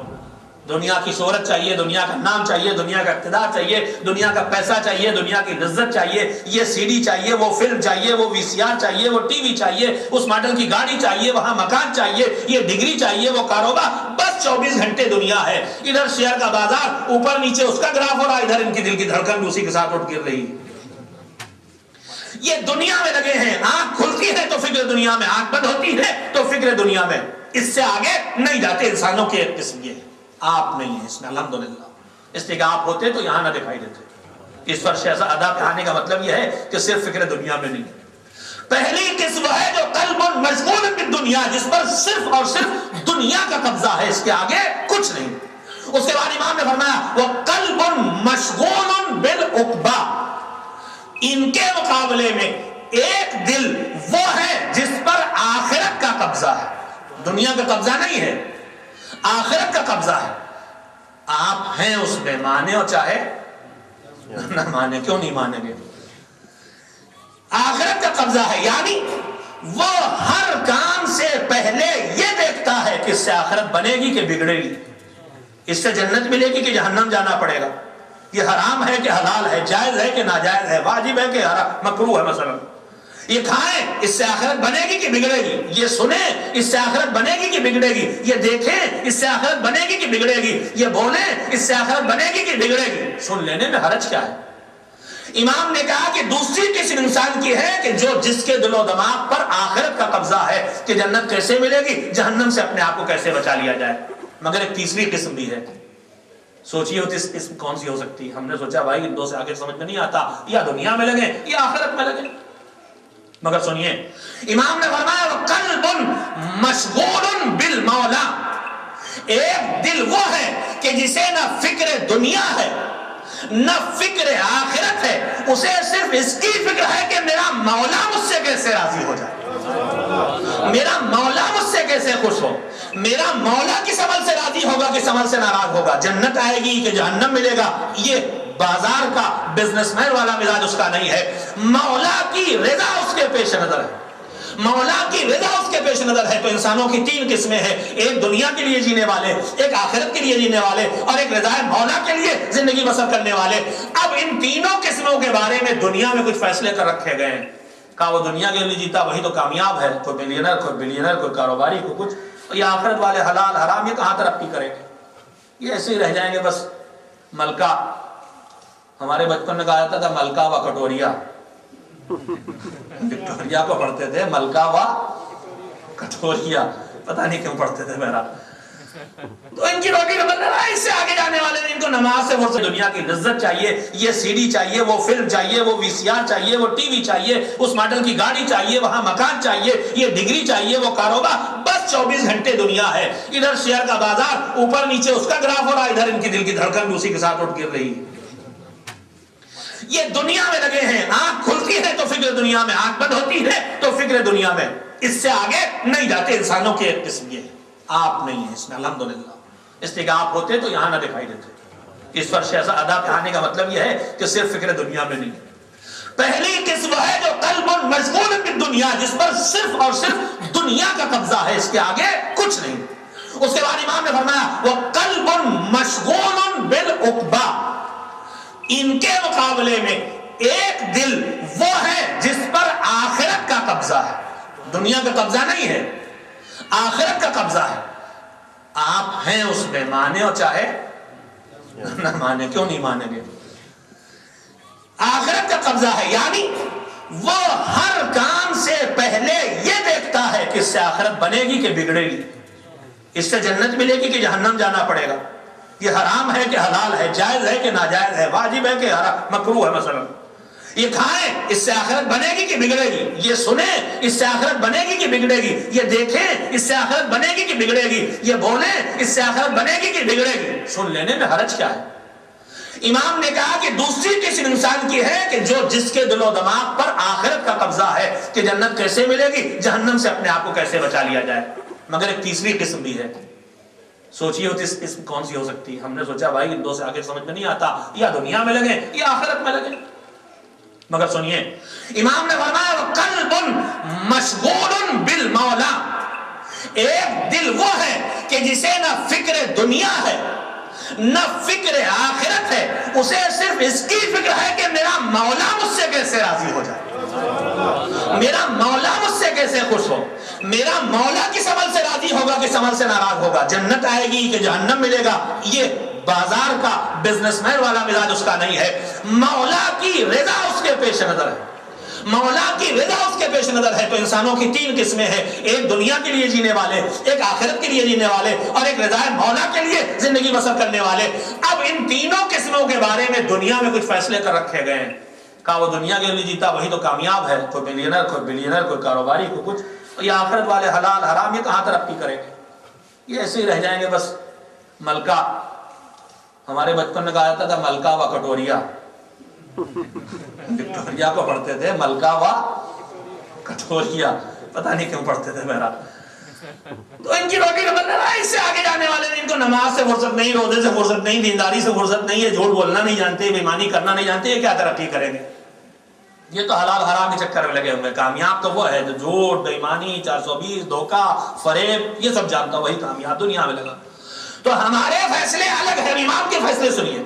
B: دنیا کی شہرت چاہیے، دنیا کا نام چاہیے، دنیا کا اقتدار چاہیے، دنیا کا پیسہ چاہیے، دنیا کی لذت چاہیے، یہ سی ڈی چاہیے، وہ فلم چاہیے، وہ وی سی آر چاہیے، وہ ٹی وی چاہیے، اس ماڈل کی گاڑی چاہیے، وہاں مکان چاہیے، یہ ڈگری چاہیے، وہ کاروبار. بس 24 گھنٹے دنیا ہے. ادھر شیئر کا بازار اوپر نیچے اس کا گراف ہو رہا ہے، ادھر ان کی دل کی دھڑکن بھی اسی کے ساتھ اٹھ گر رہی ہے. یہ دنیا میں لگے ہیں. آنکھ کھلتی ہے تو فکر دنیا میں، آنکھ بند ہوتی ہے تو فکر دنیا میں. اس سے آگے نہیں جاتے. انسانوں کی ایک قسم یہ ہے. آپ نہیں ہیں اس میں الحمدللہ، اس لیے کہ آپ ہوتے تو یہاں نہ دکھائی دیتے. اس پر شہزاد ادا پہ آنے کا مطلب یہ ہے کہ صرف فکر دنیا میں نہیں. پہلی قسم ہے جو قلب مشغول بالدنیا، جس پر صرف اور صرف دنیا کا قبضہ ہے، اس کے آگے کچھ نہیں. اس کے بعد امام نے فرمایا وہ قلب مشغول بالعقبہ. ان کے مقابلے میں ایک دل وہ ہے جس پر آخرت کا قبضہ ہے. دنیا کا قبضہ نہیں ہے، آخرت کا قبضہ ہے. آپ ہیں اس میں، مانے اور چاہے نہ مانے. کیوں نہیں مانیں گے؟ آخرت کا قبضہ ہے، یعنی وہ ہر کام سے پہلے یہ دیکھتا ہے کہ اس سے آخرت بنے گی کہ بگڑے گی، اس سے جنت ملے گی کہ جہنم جانا پڑے گا، یہ حرام ہے کہ حلال ہے، جائز ہے کہ ناجائز ہے، واجب ہے کہ مکروہ ہے، مثلا یہ کھائیں اس سے آخرت بنے گی کہ بگڑے گی، یہ سنیں اس سے آخرت بنے گی کہ بگڑے گی، یہ دیکھیں اس سے آخرت بنے گی کہ بگڑے گی، یہ بولیں اس سے آخرت بنے گی کہ بگڑے گی، سن لینے میں حرج کیا ہے؟ امام نے کہا کہ دوسری قسم انسان کی ہے کہ جو جس کے دل و دماغ پر آخرت کا قبضہ ہے کہ جنت کیسے ملے گی، جہنم سے اپنے آپ کو کیسے بچا لیا جائے۔ مگر ایک تیسری قسم بھی ہے، سوچیے وہ قسم کون سی ہو سکتی ہے؟ ہم نے سوچا بھائی ان دو سے آگے سمجھ میں نہیں آتا، یا دنیا میں لگے یا آخرت میں لگے، مگر سنیے امام نے فرمایا وَقَلْبٌ مَشْغُولٌ بِالْمَوْلَى، ایک دل وہ ہے کہ جسے نہ فکر دنیا ہے نہ فکر آخرت ہے، اسے صرف اس کی فکر ہے کہ میرا مولا مجھ سے کیسے راضی ہو جائے، میرا مولا مجھ سے کیسے خوش ہو، میرا مولا کس عمل سے راضی ہوگا کس عمل سے ناراض ہوگا، جنت آئے گی کہ جہنم ملے گا۔ یہ بازار کا بزنس مین والا مزاج اس کا نہیں ہے، مولا کی رضا اس کے پیش نظر ہے، مولا کی رضا اس کے پیش نظر ہے۔ تو انسانوں کی تین قسمیں ہیں، ایک دنیا کے لیے جینے والے، ایک آخرت کے لیے جینے والے، اور ایک رضا مولا کے لیے زندگی بسر کرنے والے۔ اب ان تینوں قسموں کے بارے میں دنیا میں کچھ فیصلے کر رکھے گئے ہیں، کہا وہ دنیا کے لیے جیتا وہی تو کامیاب ہے، کوئی ملینر کوئی بلینر کوئی کاروباری کوئی کچھ، یہ آخرت والے حلال حرام یہ کہاں ترقی کریں گے، یہ ایسے ہی رہ جائیں گے بس ملکہ۔ ہمارے بچپن میں کہا جاتا تھا ملکہ و کٹوریا، وکٹوریا کو پڑھتے تھے، ملکہ و کٹوریا پتہ نہیں کیوں پڑھتے تھے میرا، تو ان کی روٹی کا مطلب ہے اس سے آگے جانے والے نے ان کو نماز سے فرصت، دنیا کی لذت چاہیے، یہ سی ڈی چاہیے، وہ فلم چاہیے، وہ وی سی آر چاہیے، وہ ٹی وی چاہیے، اس ماڈل کی گاڑی چاہیے، وہاں مکان چاہیے، یہ ڈگری چاہیے، وہ کاروبار، بس 24 گھنٹے دنیا ہے، ادھر شیئر کا بازار اوپر نیچے اس کا گراف ہو رہا، ادھر ان کی دل کی دھڑکن بھی اسی کے ساتھ اٹھ گر رہی ہے، یہ دنیا میں لگے ہیں، آنکھ کھلتی ہے تو فکر دنیا میں، آنکھ بند ہوتی ہے تو فکر دنیا میں، اس سے آگے نہیں جاتے۔ انسانوں کی ایک قسم یہ ہے، آپ نہیں ہے اس میں الحمدللہ، اس لیے کہ آپ ہوتے تو یہاں نہ دکھائی دیتے۔ اس پر شہزادہ پہ آنے کا مطلب یہ ہے کہ صرف فکر دنیا میں نہیں۔ پہلی قسم ہے جو قلب مشغول بالدنیا، جس پر صرف اور صرف دنیا کا قبضہ ہے، اس کے آگے کچھ نہیں۔ اس کے بعد امام نے فرمایا وہ قلب مشغول بالعقبہ، ان کے مقابلے میں ایک دل وہ ہے جس پر آخرت کا قبضہ ہے، دنیا کا قبضہ نہیں ہے، آخرت کا قبضہ ہے۔ آپ ہیں اس میں، مانے اور چاہے نہ مانے، کیوں نہیں مانیں گے؟ آخرت کا قبضہ ہے، یعنی وہ ہر کام سے پہلے یہ دیکھتا ہے کہ اس سے آخرت بنے گی کہ بگڑے گی، اس سے جنت ملے گی کہ جہنم جانا پڑے گا، یہ حرام ہے کہ حلال ہے، جائز ہے کہ ناجائز ہے، واجب ہے کہ مکروہ ہے، مثلا یہ کھائیں اس سے آخرت بنے گی کہ بگڑے گی، یہ سنیں اس سے آخرت بنے گی کہ بگڑے گی، یہ دیکھیں اس سے آخرت بنے گی کہ بگڑے گی، یہ بولیں اس سے آخرت بنے گی کہ بگڑے گی، سن لینے میں حرج کیا ہے؟ امام نے کہا کہ دوسری قسم انسان کی ہے کہ جو جس کے دل و دماغ پر آخرت کا قبضہ ہے کہ جنت کیسے ملے گی، جہنم سے اپنے آپ کو کیسے بچا لیا جائے۔ مگر ایک تیسری قسم بھی ہے، سوچیے وہ قسم کون سی ہو سکتی ہے؟ ہم نے سوچا بھائی ان دو سے آگے سمجھ میں نہیں آتا، یا دنیا میں لگے یا آخرت میں لگے، مگر سنیے امام نے فرمایا وَقَلْبٌ مَشْغُولٌ بِالْمَوْلَى، ایک دل وہ ہے کہ جسے نہ فکر دنیا ہے نہ فکر آخرت ہے، اسے صرف اس کی فکر ہے کہ میرا مولا مجھ سے کیسے راضی ہو جائے، میرا مولا مجھ سے کیسے خوش ہو، میرا مولا کس عمل سے راضی ہوگا کس عمل سے ناراض ہوگا، جنت آئے گی کہ جہنم ملے گا۔ یہ بازار کا بزنس مین والا مزاج اس کا نہیں ہے، مولا کی رضا اس کے پیش نظر ہے، مولا کی رضا اس کے پیش نظر ہے۔ تو انسانوں کی تین قسمیں ہیں، ایک دنیا کے لیے جینے والے، ایک آخرت کے لیے جینے والے، اور ایک رضا مولا کے لیے زندگی بسر کرنے والے۔ اب ان تینوں قسموں کے بارے میں دنیا میں کچھ فیصلے کر رکھے گئے ہیں، کہا وہ دنیا کے لیے جیتا وہی تو کامیاب ہے، کوئی ملینر کوئی بلینر کوئی کاروباری کوئی کچھ، یہ آخرت والے حلال حرام یہ کہاں ترقی کریں گے، یہ ایسے ہی رہ جائیں گے بس ملکہ۔ ہمارے بچپن میں کہا جاتا تھا ملکہ و کٹوریا، وکٹوریا کو پڑھتے تھے، ملکہ و کٹوریا پتہ نہیں کیوں پڑھتے تھے میرا، تو ان کی روٹی کا مطلب ہے اس سے آگے جانے والے نے ان کو نماز سے فرصت نہیں، روزے سے فرصت نہیں، دینداری سے فرصت نہیں ہے، جھوٹ بولنا نہیں جانتے، بےایمانی کرنا نہیں جانتے، یہ کیا ترقی کریں گے؟ یہ تو حلال حرام کے چکر میں لگے ہوئے. کامیاب تو وہ ہے جو جھوٹ، بے ایمانی، 420، دھوکہ، فریب، یہ سب جانتا، وہی کامیاب دنیا میں لگا. تو ہمارے فیصلے الگ ہیں. امام کے فیصلے سنیے.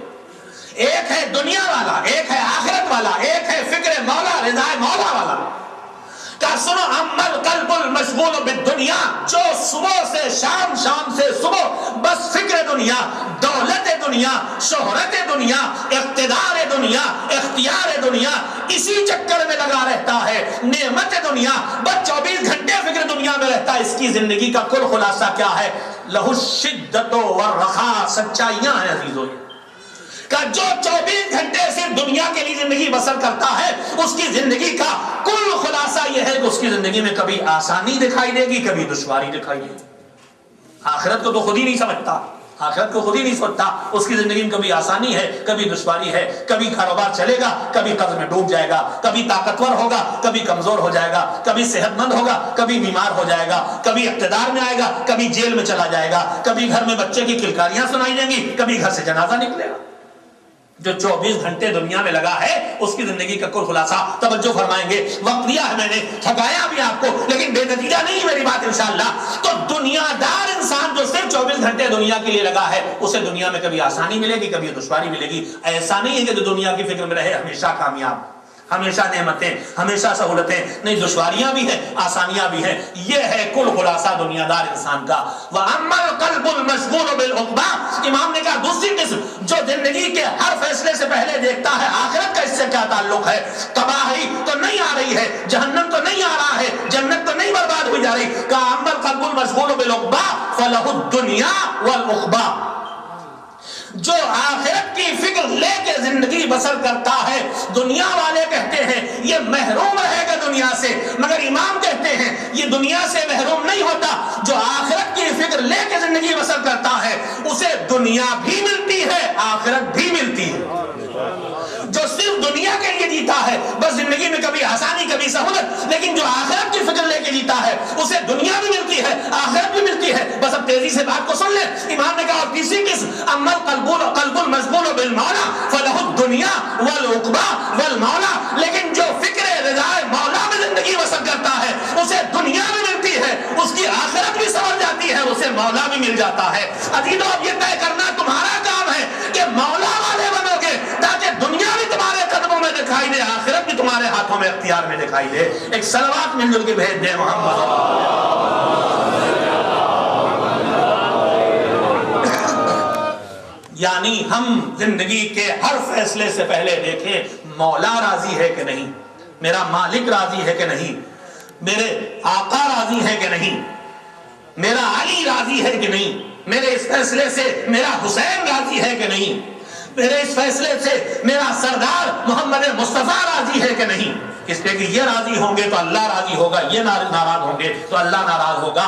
B: ایک ہے دنیا والا، ایک ہے آخرت والا، ایک ہے فکر مولا، رضا مولا والا. کہ سنو، اما القلب المشغول بالدنیا، جو صبح سے شام، شام سے صبح بس فکر دنیا، دولت دنیا، شہرت دنیا، اقتدار دنیا، اختیار دنیا، اسی چکر میں لگا رہتا ہے. نعمت دنیا، بس 24 گھنٹے فکر دنیا میں رہتا ہے. اس کی زندگی کا کل خلاصہ کیا ہے؟ لہو الشدۃ والرخاء. سچائیاں ہیں عزیزو. کہ جو 24 گھنٹے صرف دنیا کے لیے زندگی بسر کرتا ہے، اس کی زندگی کا کل خلاصہ یہ ہے کہ اس کی زندگی میں کبھی آسانی دکھائی دے گی، کبھی دشواری دکھائی دے گی. آخرت کو تو خود ہی نہیں سمجھتا، آخرت کو خود ہی نہیں سوچتا. اس کی زندگی میں کبھی آسانی ہے، کبھی دشواری ہے. کبھی کاروبار چلے گا، کبھی قرض میں ڈوب جائے گا. کبھی طاقتور ہوگا، کبھی کمزور ہو جائے گا. کبھی صحت مند ہوگا، کبھی بیمار ہو جائے گا. کبھی اقتدار میں آئے گا، کبھی جیل میں چلا جائے گا. کبھی گھر میں بچے کی کلکاریاں سنائی دیں گی، کبھی گھر سے جنازہ نکلے گا. جو 24 گھنٹے دنیا میں لگا ہے، اس کی زندگی کا کل خلاصہ. توجہ فرمائیں گے. وقت دیا ہے میں نے، تھکایا بھی آپ کو، لیکن بے نتیجہ نہیں میری بات انشاءاللہ. تو دنیا دار انسان جو صرف 24 گھنٹے دنیا کے لیے لگا ہے، اسے دنیا میں کبھی آسانی ملے گی، کبھی دشواری ملے گی. ایسا نہیں ہے کہ جو دنیا کی فکر میں رہے ہمیشہ کامیاب، ہمیشہ نعمتیں، ہمیشہ سہولتیں. نہیں، دشواریاں بھی ہیں، آسانیاں بھی ہیں. یہ ہے کل خلاصہ دنیا دار انسان کا. وَأَمَّا الْقَلْبُ الْمَشْغُولُ بِالْعُقْبَىٰ. امام نے کہا دوسری قسم، جو زندگی کے ہر فیصلے سے پہلے دیکھتا ہے آخرت کا اس سے کیا تعلق ہے. تباہی تو نہیں آ رہی ہے، جہنم تو نہیں آ رہا ہے، جنت تو نہیں برباد ہوئی جا رہی. کہا اما القلب المشغول بالعقبیٰ فلہ الدنیا والعقبیٰ. جو آخرت کی فکر لے کے زندگی بسر کرتا ہے، دنیا والے کہتے ہیں یہ محروم رہے گا دنیا سے، مگر امام کہتے ہیں یہ دنیا سے محروم نہیں ہوتا. جو آخرت کی فکر لے کے زندگی بسر کرتا ہے، اسے دنیا بھی ملتی ہے، آخرت بھی ملتی ہے. جو صرف دنیا کے لیے جیتا ہے، بس زندگی میں کبھی آسانی، کبھی سہولت، لیکن جو آخرت کی فکر لے کے جیتا ہے، اسے دنیا بھی ملتی ہے، آخرت بھی ملتی ہے. بس اب تیزی سے بات کو سن لیں. امام نے کہا اور تیسری قسم، اما القلب المشغول بالمولا فلہ الدنیا والعقبیٰ والمولا. لیکن جو فکر رضا مولا میں زندگی بسر کرتا ہے، اسے دنیا بھی ملتی ہے، اس کی آخرت بھی سمجھ جاتی ہے، اسے مولا بھی مل جاتا ہے. عزیزو، اب یہ طے کرنا تمہارا کام ہے کہ مولا والے بنو گے تاکہ دنیا بھی تمہارے قدموں میں دکھائی دے، آخرت بھی تمہارے ہاتھوں میں، اختیار میں دکھائی دے. ایک صلوات مل جل کے بھیج دے محمد. یعنی ہم زندگی کے ہر فیصلے سے پہلے دیکھیں مولا راضی ہے کہ نہیں، میرا مالک راضی ہے کہ نہیں، میرے آقا راضی ہے کہ نہیں، میرا علی راضی ہے کہ نہیں، میرے اس فیصلے سے میرا حسین راضی ہے کہ نہیں، میرے اس فیصلے سے میرا سردار محمد مصطفیٰ راضی ہے کہ نہیں. اس لیے کہ یہ راضی ہوں گے تو اللہ راضی ہوگا، یہ ناراض ہوں گے تو اللہ ناراض ہوگا.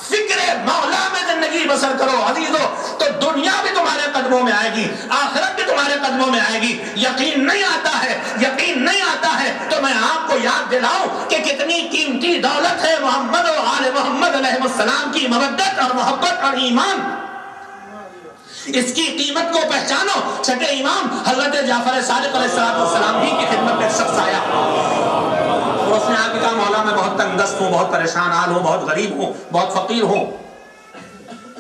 B: فکر مولا میں زندگی بسر کرو عزیزو، تو دنیا بھی تمہارے قدموں میں آئے گی، آخرت بھی تمہارے قدموں میں آئے گی. یقین نہیں آتا ہے، یقین نہیں آتا ہے تو میں آپ کو یاد دلاؤں کہ کتنی قیمتی دولت ہے محمد و آل محمد علیہ السلام کی مودت اور محبت اور ایمان. اس کی قیمت کو پہچانو. چھٹے امام حضرت جعفر صادق علیہ السلام ہی کی خدمت میں شخص آیا اور اس نے آ کے کہا مولا میں بہت تنگ دست ہوں، بہت پریشان حال ہوں، بہت غریب ہوں، بہت فقیر ہوں.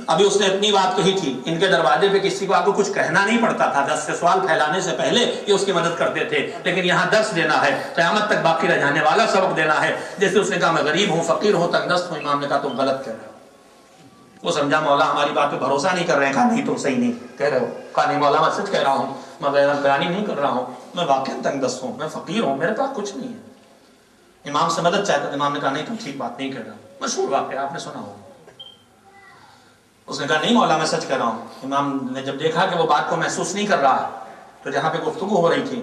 B: ابھی اس نے اتنی بات کہی تھی، ان کے دروازے پہ کسی کو آپ کو کچھ کہنا نہیں پڑتا تھا، دس سے سوال پھیلانے سے پہلے یہ اس کی مدد کرتے تھے. لیکن یہاں درس دینا ہے، قیامت تک باقی رہ جانے والا سبق دینا ہے. جیسے اس نے کہا میں غریب ہوں، فقیر ہوں، تنگ دست ہوں. امام نے کہا تم غلط کہہ رہے ہو. وہ سمجھا مولا ہماری بات پہ بھروسہ نہیں کر رہے ہیں. کہا نہیں تم صحیح نہیں کہہ رہے ہو. کہا نہیں مولا میں سچ کہہ رہا ہوں، میں بیانی نہیں کر رہا ہوں، میں واقعی تنگ دست ہوں، میں فقیر ہوں، میرے پاس کچھ نہیں ہے. امام سے مدد چاہتا تھا. امام نے کہا نہیں تم ٹھیک بات نہیں کہہ رہا. مشہور واقعہ آپ نے سنا ہو. اس نے کہا نہیں مولا میں سچ کہہ رہا ہوں. امام نے جب دیکھا کہ وہ بات کو محسوس نہیں کر رہا تو جہاں پہ گفتگو ہو رہی تھی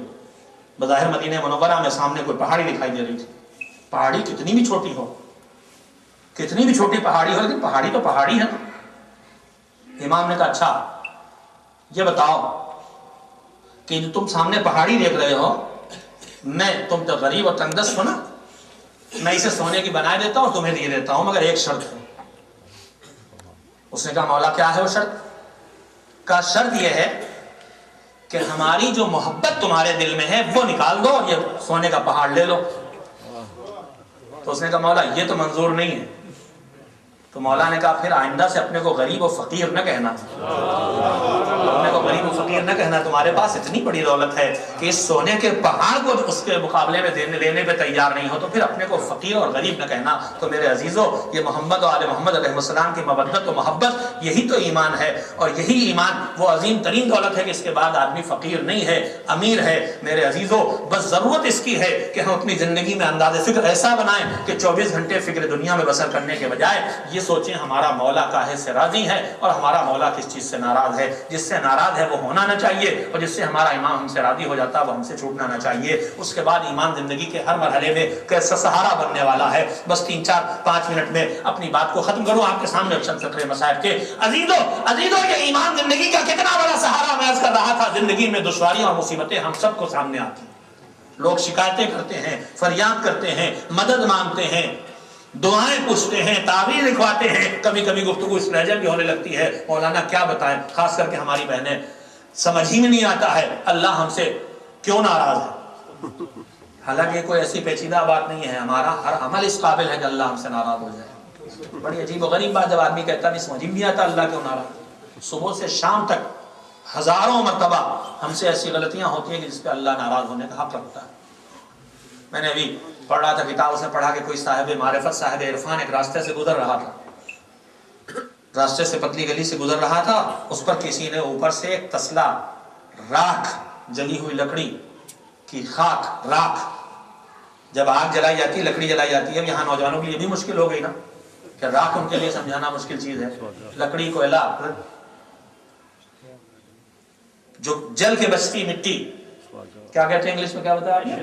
B: بظاہر مدینہ منورہ میں سامنے کوئی پہاڑی دکھائی دے رہی تھی. پہاڑی کتنی بھی چھوٹی ہو، کتنی بھی چھوٹی پہاڑی ہو، لیکن پہاڑی تو پہاڑی ہے نا. امام نے کہا اچھا یہ بتاؤ کہ جو تم سامنے پہاڑی دیکھ رہے ہو، میں تم تو غریب اور تنگ دست ہو نا، میں اسے سونے کی بنا دیتا ہوں اور تمہیں دے دیتا ہوں، مگر ایک شرط ہے. اس نے کہا مولا کیا ہے وہ شرط؟ کہا شرط یہ ہے کہ ہماری جو محبت تمہارے دل میں ہے وہ نکال دو اور یہ سونے کا پہاڑ لے لو. تو اس نے کہا مولا یہ تو منظور نہیں ہے. تو مولا نے کہا پھر آئندہ سے اپنے کو غریب و فقیر نہ کہنا, اپنے کو غریب و فقیر نہ کہنا. تمہارے پاس اتنی بڑی دولت ہے کہ اس سونے کے پہاڑ کو اس کے مقابلے میں لینے پہ تیار نہیں ہو, تو پھر اپنے کو فقیر اور غریب نہ کہنا. تو میرے عزیزو, یہ محمد و آل محمد علیہ السلام کی مودت و محبت, یہی تو ایمان ہے. اور یہی ایمان وہ عظیم ترین دولت ہے کہ اس کے بعد آدمی فقیر نہیں ہے, امیر ہے. میرے عزیزو, بس ضرورت اس کی ہے کہ ہم اپنی زندگی میں انداز فکر ایسا بنائیں کہ 24 گھنٹے فکر دنیا میں بسر کرنے کے بجائے یہ سوچیں ہمارا مولا کاہے سے راضی ہے اور ہمارا مولا کس چیز سے ناراض ہے. جس سے ناراض ہے وہ ہونا نہ چاہیے, اور جس سے ہمارا امام ہم سے راضی ہو جاتا وہ ہم سے چھوٹنا نہ چاہیے. اس کے بعد ایمان زندگی کے ہر مرحلے میں کیسا سہارا بننے والا ہے. بس 3-4-5 منٹ میں اپنی بات کو ختم کروں آپ کے سامنے چند فقرے مسائل کے. عزیزو یہ ایمان زندگی کا کتنا بڑا سہارا میں عرض کر رہا تھا. زندگی میں دشواریاں اور مصیبتیں ہم سب کو سامنے آتی ہیں. لوگ شکایتیں کرتے ہیں, فریاد کرتے ہیں, مدد مانگتے ہیں, دعائیں پوچھتے ہیں, تعویذ لکھواتے ہیں. کبھی کبھی گفتگو اس لہجے بھی ہونے لگتی ہے, مولانا کیا بتائیں, خاص کر کے ہماری بہنیں, سمجھ ہی میں نہیں آتا ہے اللہ ہم سے کیوں ناراض ہے. حالانکہ کوئی ایسی پیچیدہ بات نہیں ہے, ہمارا ہر عمل اس قابل ہے کہ اللہ ہم سے ناراض ہو جائے. بڑی عجیب و غریب بات جب آدمی کہتا نہیں سمجھ ہی نہیں آتا اللہ کیوں ناراض. صبح سے شام تک ہزاروں مرتبہ ہم سے ایسی غلطیاں ہوتی ہیں کہ جس پہ اللہ ناراض ہونے کا حق رکھتا ہے. میں نے ابھی پڑھ رہا تھا کتاب, اس نے پڑھا کہ کوئی صاحب معرفت, صاحب عرفان ایک راستے سے گزر رہا تھا. راستے سے پتلی گلی سے گزر رہا تھا. اس پر کسی نے اوپر سے ایک تسلا راکھ, جلی ہوئی لکڑی کی خاک, راکھ, جب آگ جلائی جاتی ہے, لکڑی جلائی جاتی ہے, اب یہاں نوجوانوں کے لیے بھی مشکل ہو گئی نا کہ راکھ ان کے لیے سمجھانا مشکل چیز ہے. لکڑی, کوئلہ, جو جل کے بچتی مٹی, کیا کہتے ہیں انگلش میں, کیا بتایا آپ نے؟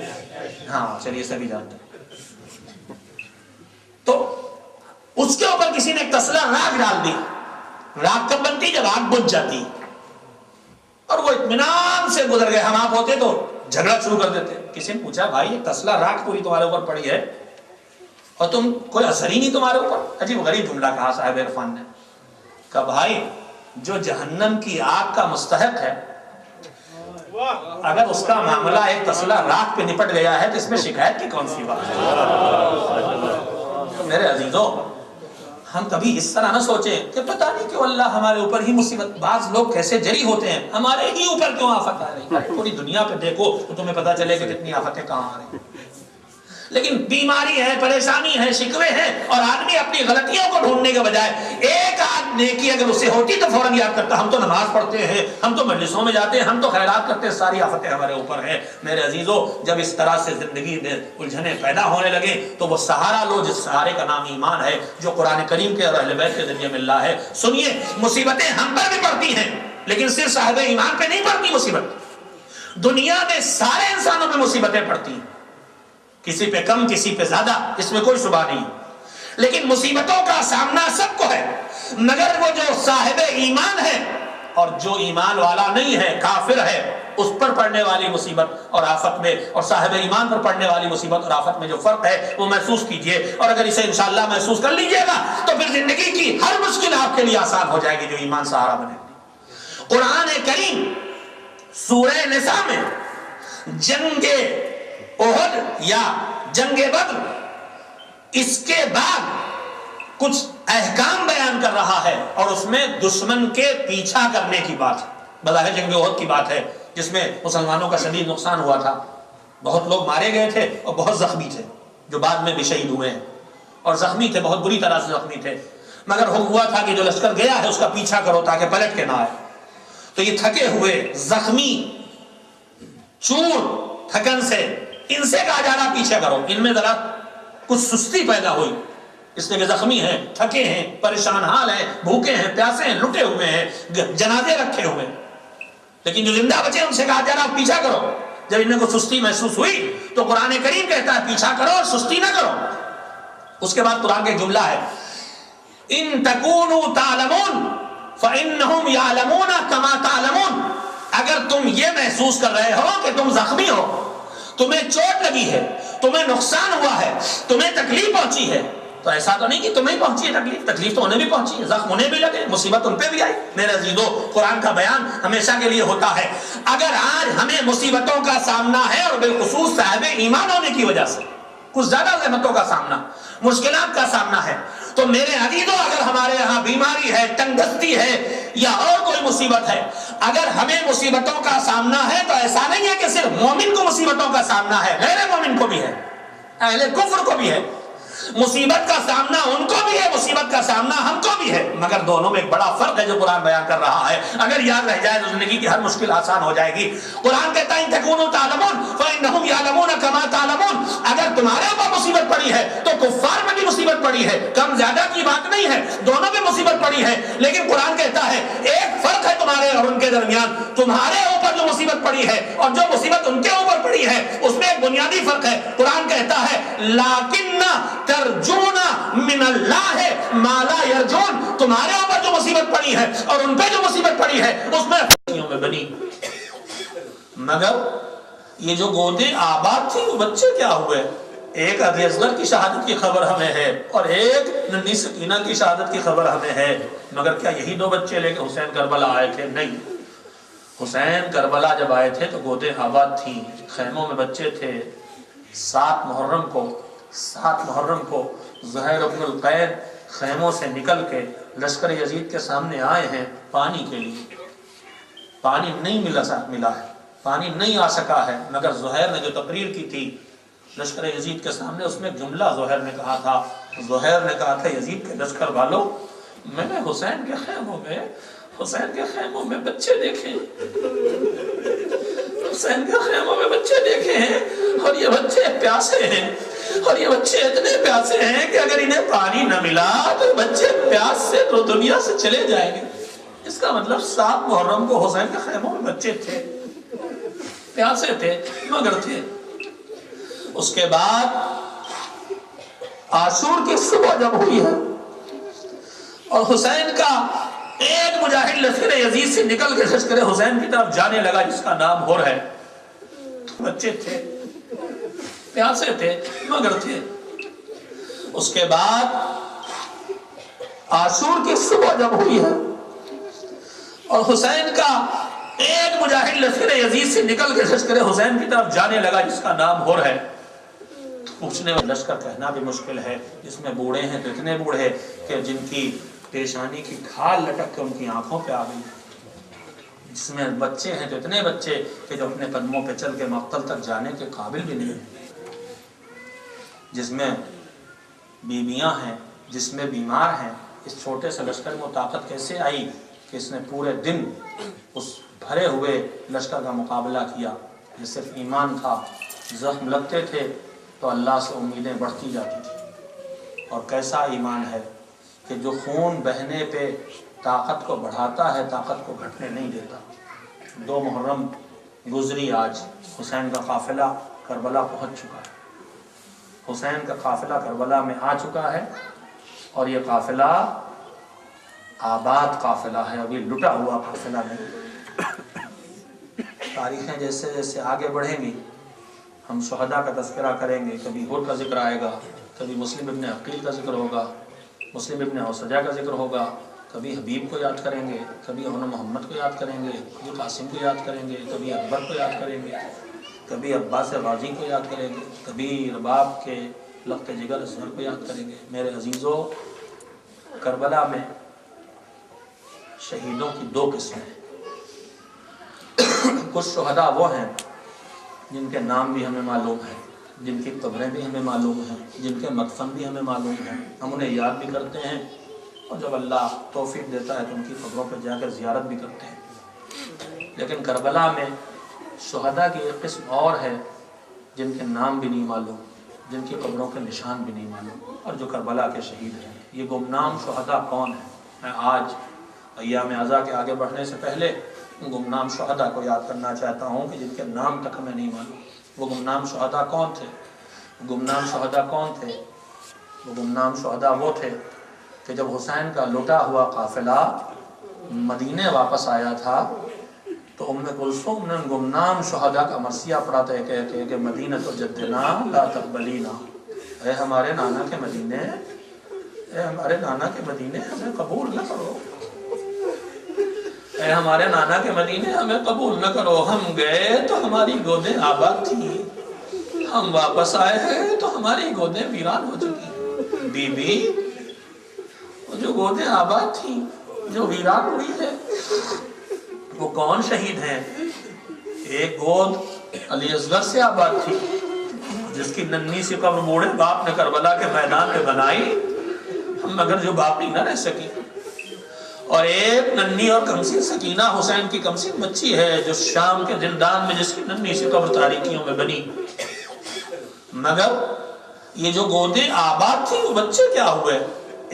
B: ہاں چلیے سبھی جانتے ہیں. تو اس کے اوپر کسی نے ایک تسلا راکھ ڈال دی. راکھ کب بنتی؟ جب آگ بجھ جاتی. اور وہ اطمینان سے گزر گئے. ہم آپ ہوتے تو جھگڑا شروع کر دیتے. کسی نے پوچھا بھائی یہ تسلا راکھ پوری تمہارے اوپر پڑی ہے اور تم کوئی اثر ہی نہیں تمہارے اوپر. عجیب غریب جملہ کہا صاحب عرفان نے. کہا بھائی جو جہنم کی آگ کا مستحق ہے, اگر اس کا معاملہ ایک تسلا راکھ پہ نپٹ گیا ہے تو اس میں شکایت کی کون سی بات ہے. میرے عزیزو, ہم کبھی اس طرح نہ سوچیں کہ پتہ نہیں کیوں اللہ ہمارے اوپر ہی مصیبت. بعض لوگ کیسے جری ہوتے ہیں, ہمارے ہی اوپر کیوں آفت آ رہی ہے. پوری دنیا پہ دیکھو تو تمہیں پتہ چلے کہ کتنی آفتیں کہاں آ رہی ہیں. لیکن بیماری ہے, پریشانی ہے, شکوے ہیں, اور آدمی اپنی غلطیوں کو ڈھونڈنے کے بجائے ایک آدھ نیکی اگر اسے ہوتی تو فوراً یاد کرتا ہم تو نماز پڑھتے ہیں, ہم تو مجلسوں میں جاتے ہیں, ہم تو خیرات کرتے ہیں, ساری آفتیں ہمارے اوپر ہیں. میرے عزیزو, جب اس طرح سے زندگی میں الجھنیں پیدا ہونے لگے تو وہ سہارا لو جس سہارے کا نام ایمان ہے, جو قرآن کریم کے اور اہل بیت کے ذریعے مل رہا ہے. سنیے, مصیبتیں ہم پر بھی پڑتی ہیں لیکن صرف صاحب ایمان پہ نہیں پڑتی مصیبت. دنیا میں سارے انسانوں پہ مصیبتیں پڑتی ہیں, کسی پہ کم کسی پہ زیادہ, اس میں کوئی شبہ نہیں. لیکن مصیبتوں کا سامنا سب کو ہے, مگر وہ جو صاحب ایمان ہے اور جو ایمان والا نہیں ہے, کافر ہے, اس پر پڑنے والی مصیبت اور آفت میں اور صاحب ایمان پر پڑنے والی مصیبت اور آفت میں جو فرق ہے وہ محسوس کیجئے. اور اگر اسے انشاءاللہ محسوس کر لیجئے گا تو پھر زندگی کی ہر مشکل آپ کے لیے آسان ہو جائے گی جو ایمان سہارا بنے گی. قرآن کریم سورہ نساء میں جنگ احد یا جنگ بدر, اس کے بعد کچھ احکام بیان کر رہا ہے اور اس میں دشمن کے پیچھا کرنے کی بات ہے. بظاہر جنگ احد کی بات ہے جس میں مسلمانوں کا شدید نقصان ہوا تھا, بہت لوگ مارے گئے تھے اور بہت زخمی تھے جو بعد میں بھی شہید ہوئے ہیں, اور زخمی تھے, بہت بری طرح سے زخمی تھے. مگر حکم ہوا تھا کہ جو لشکر گیا ہے اس کا پیچھا کرو تاکہ پلٹ کے نہ آئے. تو یہ تھکے ہوئے, زخمی, چور تھکن سے, ان سے کہا جا رہا پیچھے کرو. ان میں ذرا کچھ سستی پیدا ہوئی, اس لیے کہ زخمی ہیں, تھکے ہیں, پریشان حال ہیں, بھوکے ہیں, پیاسے ہیں, لٹے ہوئے ہیں, جنازے رکھے ہوئے ہیں. لیکن جو زندہ بچے ان سے کہا جا رہا پیچھا کرو. جب ان کو سستی محسوس ہوئی تو قرآن کریم کہتا ہے پیچھا کرو اور سستی نہ کرو. اس کے بعد قرآن کا ایک جملہ ہے, ان تکونوا تعلمون فانہم یعلمون کما تعلمون. اگر تم یہ محسوس کر رہے ہو کہ تم زخمی ہو, تمہیں چوٹ لگی ہے, تمہیں نقصان ہوا ہے, تمہیں تکلیف پہنچی ہے, تو ایسا تو نہیں کہ تمہیں پہنچی ہے تکلیف، تکلیف تو انہیں بھی پہنچی ہے، زخم انہیں بھی لگے، مصیبت ان پہ بھی آئی۔ میرے عزیزو، قرآن کا بیان ہمیشہ کے لیے ہوتا ہے۔ اگر آج ہمیں مصیبتوں کا سامنا ہے اور بالخصوص صاحب ایمان ہونے کی وجہ سے کچھ زیادہ زحمتوں کا سامنا، مشکلات کا سامنا ہے، تو میرے عزیزو اگر ہمارے یہاں بیماری ہے، تنگ دستی ہے یا اور کوئی مصیبت ہے، اگر ہمیں مصیبتوں کا سامنا ہے تو ایسا نہیں ہے کہ صرف مومن کو مصیبتوں کا سامنا ہے، غیر مومن کو بھی ہے، اہل کفر کو بھی ہے۔ مصیبت کا سامنا ان کو بھی ہے، مصیبت کا سامنا ہم کو بھی ہے، مگر دونوں میں ایک بڑا فرق ہے جو قرآن بیان کر رہا ہے۔ اگر یاد رہ جائے تو زندگی کی ہر مشکل آسان ہو جائے گی۔ قرآن کہتا ہے ان تکونوا تعلمون فانہم یعلمون کما تعلمون، اگر تمہارے اوپر مصیبت پڑی ہے تو کفار میں بھی مصیبت پڑی ہے، کم زیادہ کی بات نہیں ہے، دونوں میں مصیبت پڑی ہے، لیکن قرآن کہتا ہے ایک فرق ہے تمہارے اور ان کے درمیان، تمہارے اوپر جو مصیبت پڑی ہے اور جو مصیبت ان کے اوپر پڑی ہے اس میں ایک بنیادی فرق ہے۔ قرآن کہتا ہے لیکن ترجون من اللہ ما لا یرجون، تمہارے اوپر جو مصیبت پڑی ہے اور ان پہ جو مصیبت پڑی ہے اس میں بنی، مگر یہ جو گودیں آباد تھی وہ بچے کیا ہوئے؟ ایک ابی اصغر کی شہادت کی خبر ہمیں ہے اور ایک ننھی سکینہ کی شہادت کی خبر ہمیں ہے، مگر کیا یہی دو بچے لے کے حسین کربلا آئے تھے؟ نہیں، حسین کربلا جب آئے تھے تو گودیں آباد تھیں، خیموں میں بچے تھے۔ 7 محرم کو زہیر بن القید خیموں سے نکل کے لشکر یزید کے سامنے آئے ہیں پانی کے لیے، پانی نہیں ملا ہے، پانی نہیں آ سکا ہے، مگر زہیر نے جو تقریر کی تھی لشکر یزید کے سامنے، اس میں جملہ زہیر نے کہا تھا یزید کے لشکر والوں، میں نے حسین کے خیموں میں بچے دیکھے، حسین کے خیموں میں بچے دیکھے ہیں، اور یہ بچے پیاسے ہیں، اور یہ بچے اتنے پیاسے ہیں کہ اگر انہیں پانی نہ ملا تو بچے پیاس سے تو دنیا سے چلے جائیں گے۔ اس کا مطلب 7 محرم کو حسین کے خیموں میں بچے تھے، پیاسے تھے، مگر تھے۔ اس کے بعد عاشور کی صبح جب ہوئی ہے اور حسین کا ایک مجاہد لشکر یزید سے نکل کے لشکر حسین کی طرف جانے لگا جس کا نام ہور ہے، بچے تھے، پیاسے تھے، مگر تھے۔ اس کے بعد عاشور کی صبح جب ہوئی ہے اور حسین کا ایک مجاہد لشکر یزید سے نکل کے لشکر حسین کی طرف جانے لگا جس کا نام ہور ہے، پوچھنے والا لشکر کہنا بھی مشکل ہے، جس میں بوڑھے ہیں تو اتنے بوڑھے کہ جن کی پیشانی کی کھال لٹک کے ان کی آنکھوں پہ آ گئی، جس میں بچے ہیں تو اتنے بچے کہ جو اپنے قدموں پہ چل کے مقتل تک جانے کے قابل بھی نہیں ہیں، جس میں بیویاں ہیں، جس میں بیمار ہیں۔ اس چھوٹے سے لشکر میں طاقت کیسے آئی کہ اس نے پورے دن اس بھرے ہوئے لشکر کا مقابلہ کیا؟ یہ صرف ایمان تھا، زخم لگتے تھے تو اللہ سے امیدیں بڑھتی جاتی تھی، اور کیسا ایمان ہے کہ جو خون بہنے پہ طاقت کو بڑھاتا ہے، طاقت کو گھٹنے نہیں دیتا۔ 2 محرم گزری، آج حسین کا قافلہ کربلا پہنچ چکا ہے، حسین کا قافلہ کربلا میں آ چکا ہے، اور یہ قافلہ آباد قافلہ ہے، ابھی لٹا ہوا قافلہ نہیں۔ تاریخیں جیسے جیسے آگے بڑھیں گی ہم شہداء کا تذکرہ کریں گے، کبھی ہور کا ذکر آئے گا، کبھی مسلم ابن عقیل کا ذکر ہوگا، مسلم ابن اوسجہ کا ذکر ہوگا، کبھی حبیب کو یاد کریں گے، کبھی ابن محمد کو یاد کریں گے، کبھی قاسم کو یاد کریں گے، کبھی اکبر کو یاد کریں گے، کبھی عباس غازی کو یاد کریں گے، کبھی رباب کے لخت جگر اصغر کو یاد کریں گے۔ میرے عزیزو، کربلا میں شہیدوں کی 2 قسمیں ہیں۔ کچھ شہداء وہ ہیں جن کے نام بھی ہمیں معلوم ہیں، جن کی قبریں بھی ہمیں معلوم ہیں، جن کے مدفن بھی ہمیں معلوم ہیں، ہم انہیں یاد بھی کرتے ہیں، اور جب اللہ توفیق دیتا ہے تو ان کی قبروں پہ جا کر زیارت بھی کرتے ہیں۔ لیکن کربلا میں شہداء کی ایک قسم اور ہے جن کے نام بھی نہیں معلوم، جن کی قبروں کے نشان بھی نہیں معلوم، اور جو کربلا کے شہید ہیں۔ یہ گمنام شہداء کون ہیں؟ میں آج ایام عزا کے آگے بڑھنے سے پہلے گمنام شہداء کو یاد کرنا چاہتا ہوں کہ جن کے نام تک ہمیں نہیں معلوم۔ وہ گمنام شہداء کون تھے؟ گمنام شہداء کون تھے؟ وہ گمنام شہداء وہ تھے کہ جب حسین کا لوٹا ہوا قافلہ مدینے واپس آیا تھا تو ام کلثوم نے گمنام شہداء کا مرثیہ پڑھا تھا کہ مدینہ تو جدنا لا تقبلینا، اے ہمارے نانا کے مدینے،
A: اے ہمارے نانا کے مدینے ہمیں قبول نہ کرو، اے ہمارے نانا کے مدینے ہمیں قبول نہ کرو، ہم گئے تو ہماری گودیں آباد تھیں، ہم واپس آئے ہیں تو ہماری گودیں ویران ہو چکی۔ بی بی جو گودیں آباد تھیں جو ویران ہوئی ہے وہ کون شہید ہیں؟ ایک گود علی اصغر سے آباد تھی جس کی ننھی سی قبر بوڑھے باپ نے کربلا کے میدان میں بنائی مگر جو باقی نہ رہ سکی، اور ایک ننھی اور کمسن سکینہ حسین کی کمسن بچی ہے جو شام کے زندان میں جس کی ننھی سی قبر تاریکیوں میں بنی۔ مگر یہ جو گودیں آباد تھی وہ بچے کیا ہوئے؟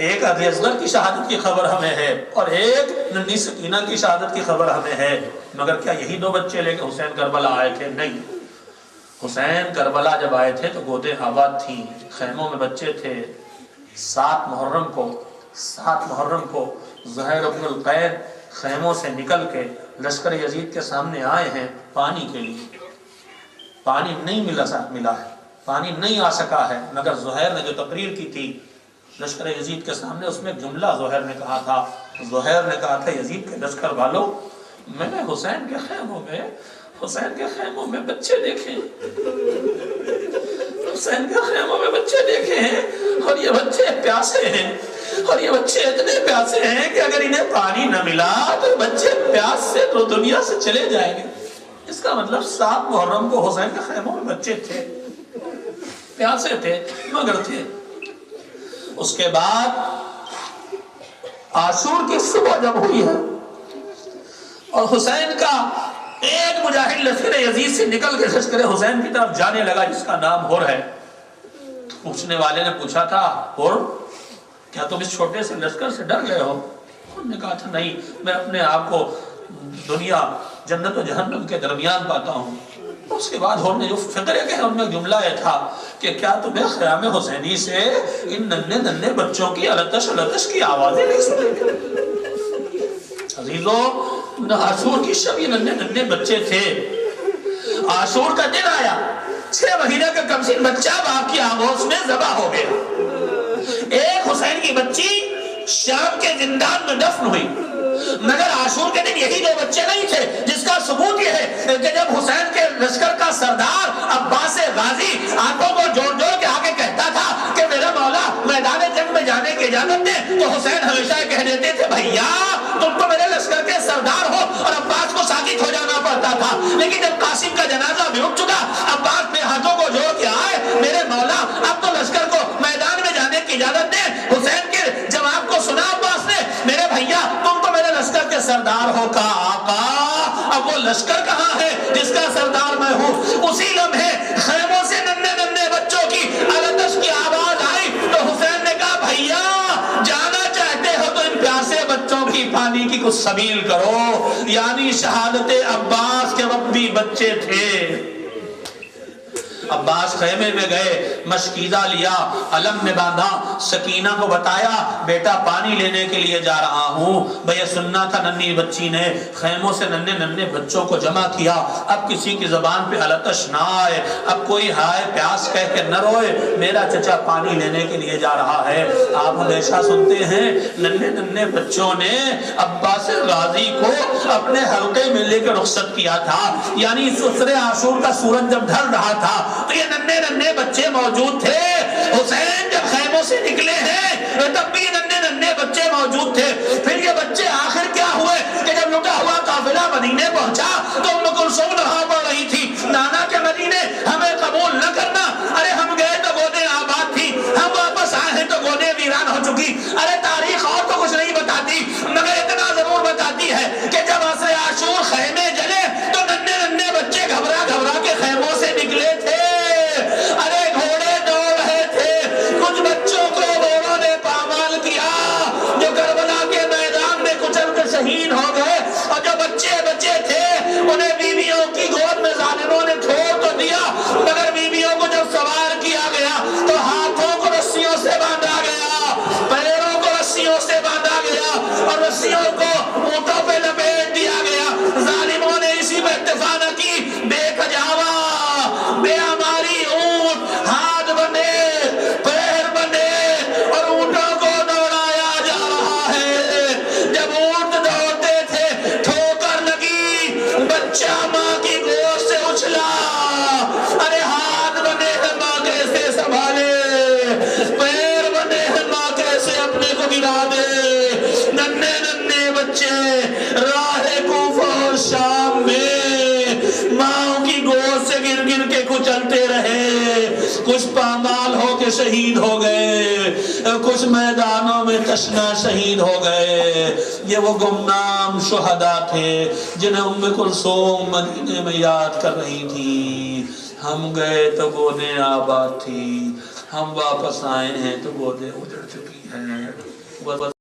A: ایک علی اصغر کی شہادت کی خبر ہمیں ہے اور ایک ننھی سکینہ کی شہادت کی خبر ہمیں ہے، مگر کیا یہی دو بچے لے کے حسین کربلا آئے تھے؟ نہیں، حسین کربلا جب آئے تھے تو گودیں آباد تھیں، خیموں میں بچے تھے۔ 7 محرم کو زہیر بن القین خیموں سے نکل کے لشکر یزید کے سامنے آئے ہیں پانی کے لیے۔ پانی نہیں ملا ہے، پانی نہیں آ سکا ہے، مگر زہیر نے جو تقریر کی تھی لشکر یزید کے سامنے اس میں ایک جملہ زہیر نے کہا تھا یزید کے لشکر والوں، میں نے حسین کے خیموں میں بچے دیکھے، حسین کے خیموں میں بچے دیکھے ہیں، اور یہ بچے پیاسے ہیں، اور یہ بچے اتنے پیاسے ہیں کہ اگر انہیں پانی نہ ملا تو بچے پیاس سے تو دنیا سے چلے جائیں گے۔ اس کا مطلب 7 محرم کو حسین کے خیموں میں بچے تھے، پیاسے تھے مگر تھے۔ اس کے بعد عاشور کی صبح جب ہوئی ہے اور حسین کا ایک مجاہد لشکر یزید سے نکل کے لشکر حسین کی طرف جانے لگا جس کا نام ہر ہے، تو پوچھنے والے نے پوچھا تھا ہر کیا تم اس چھوٹے سے لشکر سے ڈر گئے ہو؟ انہوں نے کہا تھا نہیں، میں اپنے آپ کو دنیا جنت و جہنم کے درمیان پاتا ہوں۔ اس کے بعد ہر نے جو فکر ہے کہ ان میں جملہ یہ تھا کہ کیا تمہیں خیام حسینی سے ان ننھے بچوں کی التش کی آوازیں نہیں سنیں؟ عزیزوں، عاشور کی شب یہ ننھے بچے تھے۔ عاشور کا دن آیا، 6 مہینے کا کمسن بچہ باپ کی آغوش میں ذبح ہو گیا۔ ایک حسین کی بچی شام کے زندان میں دفن ہوئی، مگر عاشور کے دن یہی 2 بچے نہیں تھے، جس کا ثبوت یہ ہے کہ جب حسین کے لشکر کا سردار عباس غازی آنکھوں کو جوڑ جوڑ کے آگے کہتا تھا کہ میرا مولا میدان جنگ میں جانے کی اجازت دے، تو حسین ہمیشہ کہہ دیتے تھے بھیا تم تو میرے لشکر کے سردار ہو، اور عباس کو ساکت ہو جانا پڑتا تھا۔ لیکن جب قاسم کا جنازہ بھی اٹھ چکا، عباس میں ہاتھوں کو جوڑ کے آئے میرے مولا اب تو لشکر کو میدان میں جانے کی اجازت دے۔ حسین کے جواب کو سنا عباس نے، میرے بھیا تم تو میرے لشکر کے سردار ہو۔ کا آقا اب وہ لشکر کہاں ہے جس کا سردار میں ہوں؟ اسی لمحے خیموں سے ننھے بچوں کی التش کی آواز آئی تو حسین نے کہا بھیا جانا چاہتے ہو تو ان پیاسے بچوں کی پانی کی کچھ سبیل کرو، یعنی شہادت عباس کے وقت بھی بچے تھے۔ عباس خیمے میں گئے، مشکیزہ لیا، علم میں باندھا، سکینہ کو بتایا بیٹا پانی لینے کے لیے جا رہا ہوں۔ بھئی سننا تھا، ننھی بچی نے خیموں سے ننھے بچوں کو جمع کیا۔ اب کسی کی زبان پہ التش نہ آئے، اب کوئی ہائے پیاس کہہ کے نہ روئے، میرا چچا پانی لینے کے لیے جا رہا ہے۔ آپ ہمیشہ سنتے ہیں ننھے بچوں نے عباس غازی کو اپنے حلقے میں لے کے رخصت کیا تھا، یعنی سسر عاشور کا سورج جب ڈھل رہا تھا تو یہ ننھے بچے موجود تھے۔ حسین جب خیموں سے نکلے ہیں تب بھی ننھے بچے موجود تھے۔ پھر یہ بچے آخر کیا ہوئے کہ جب لٹا ہوا قافلہ مدینے پہنچا تو ام کلثوم رہا پڑ رہی تھی، نانا کے مدینے ہمیں قبول نہ کرنا، ارے ہم گئے تو گودیں آباد تھی، ہم واپس آئے ہیں تو گودیں ویران ہو چکی۔ ارے تاریخ اور تو کچھ نہیں بتاتی مگر اتنا ضرور بتاتی ہے کہ جب عصر عاشور خیمے جلے تو ننھے بچے گھبرا کے خیموں سے نکلے تھے۔ ارے گھوڑے دوڑ رہے تھے، کچھ بچوں کو گھوڑوں نے پامال کیا جو کربلا کے میدان میں کچل کے شہید ہو گئے، اور جو بچے بچے تھے انہیں بیویوں کی گود میں ظالموں نے چھوڑ تو دیا، مگر بیویوں کو جب سوار کیا گیا تو ہاتھوں کو رسیوں سے باندھا گیا، پیروں کو رسیوں سے باندھا گیا، اور رسیوں کو اونٹوں پہ لپیٹ دیا گیا۔ ظالموں نے اسی پہ اکتفا نہ کی، بے کجاوا بے ہماری اونٹ، ہاتھ بندھے پیر بندھے اور اونٹوں کو
B: شہید ہو گئے، کچھ میدانوں میں تشنا شہید ہو گئے۔ یہ وہ گمنام شہداء تھے جنہیں ام کلثوم مدینے میں یاد کر رہی تھی۔ ہم گئے تو گودیں آباد تھی، ہم واپس آئے ہیں تو گودیں اجڑ چکی ہیں۔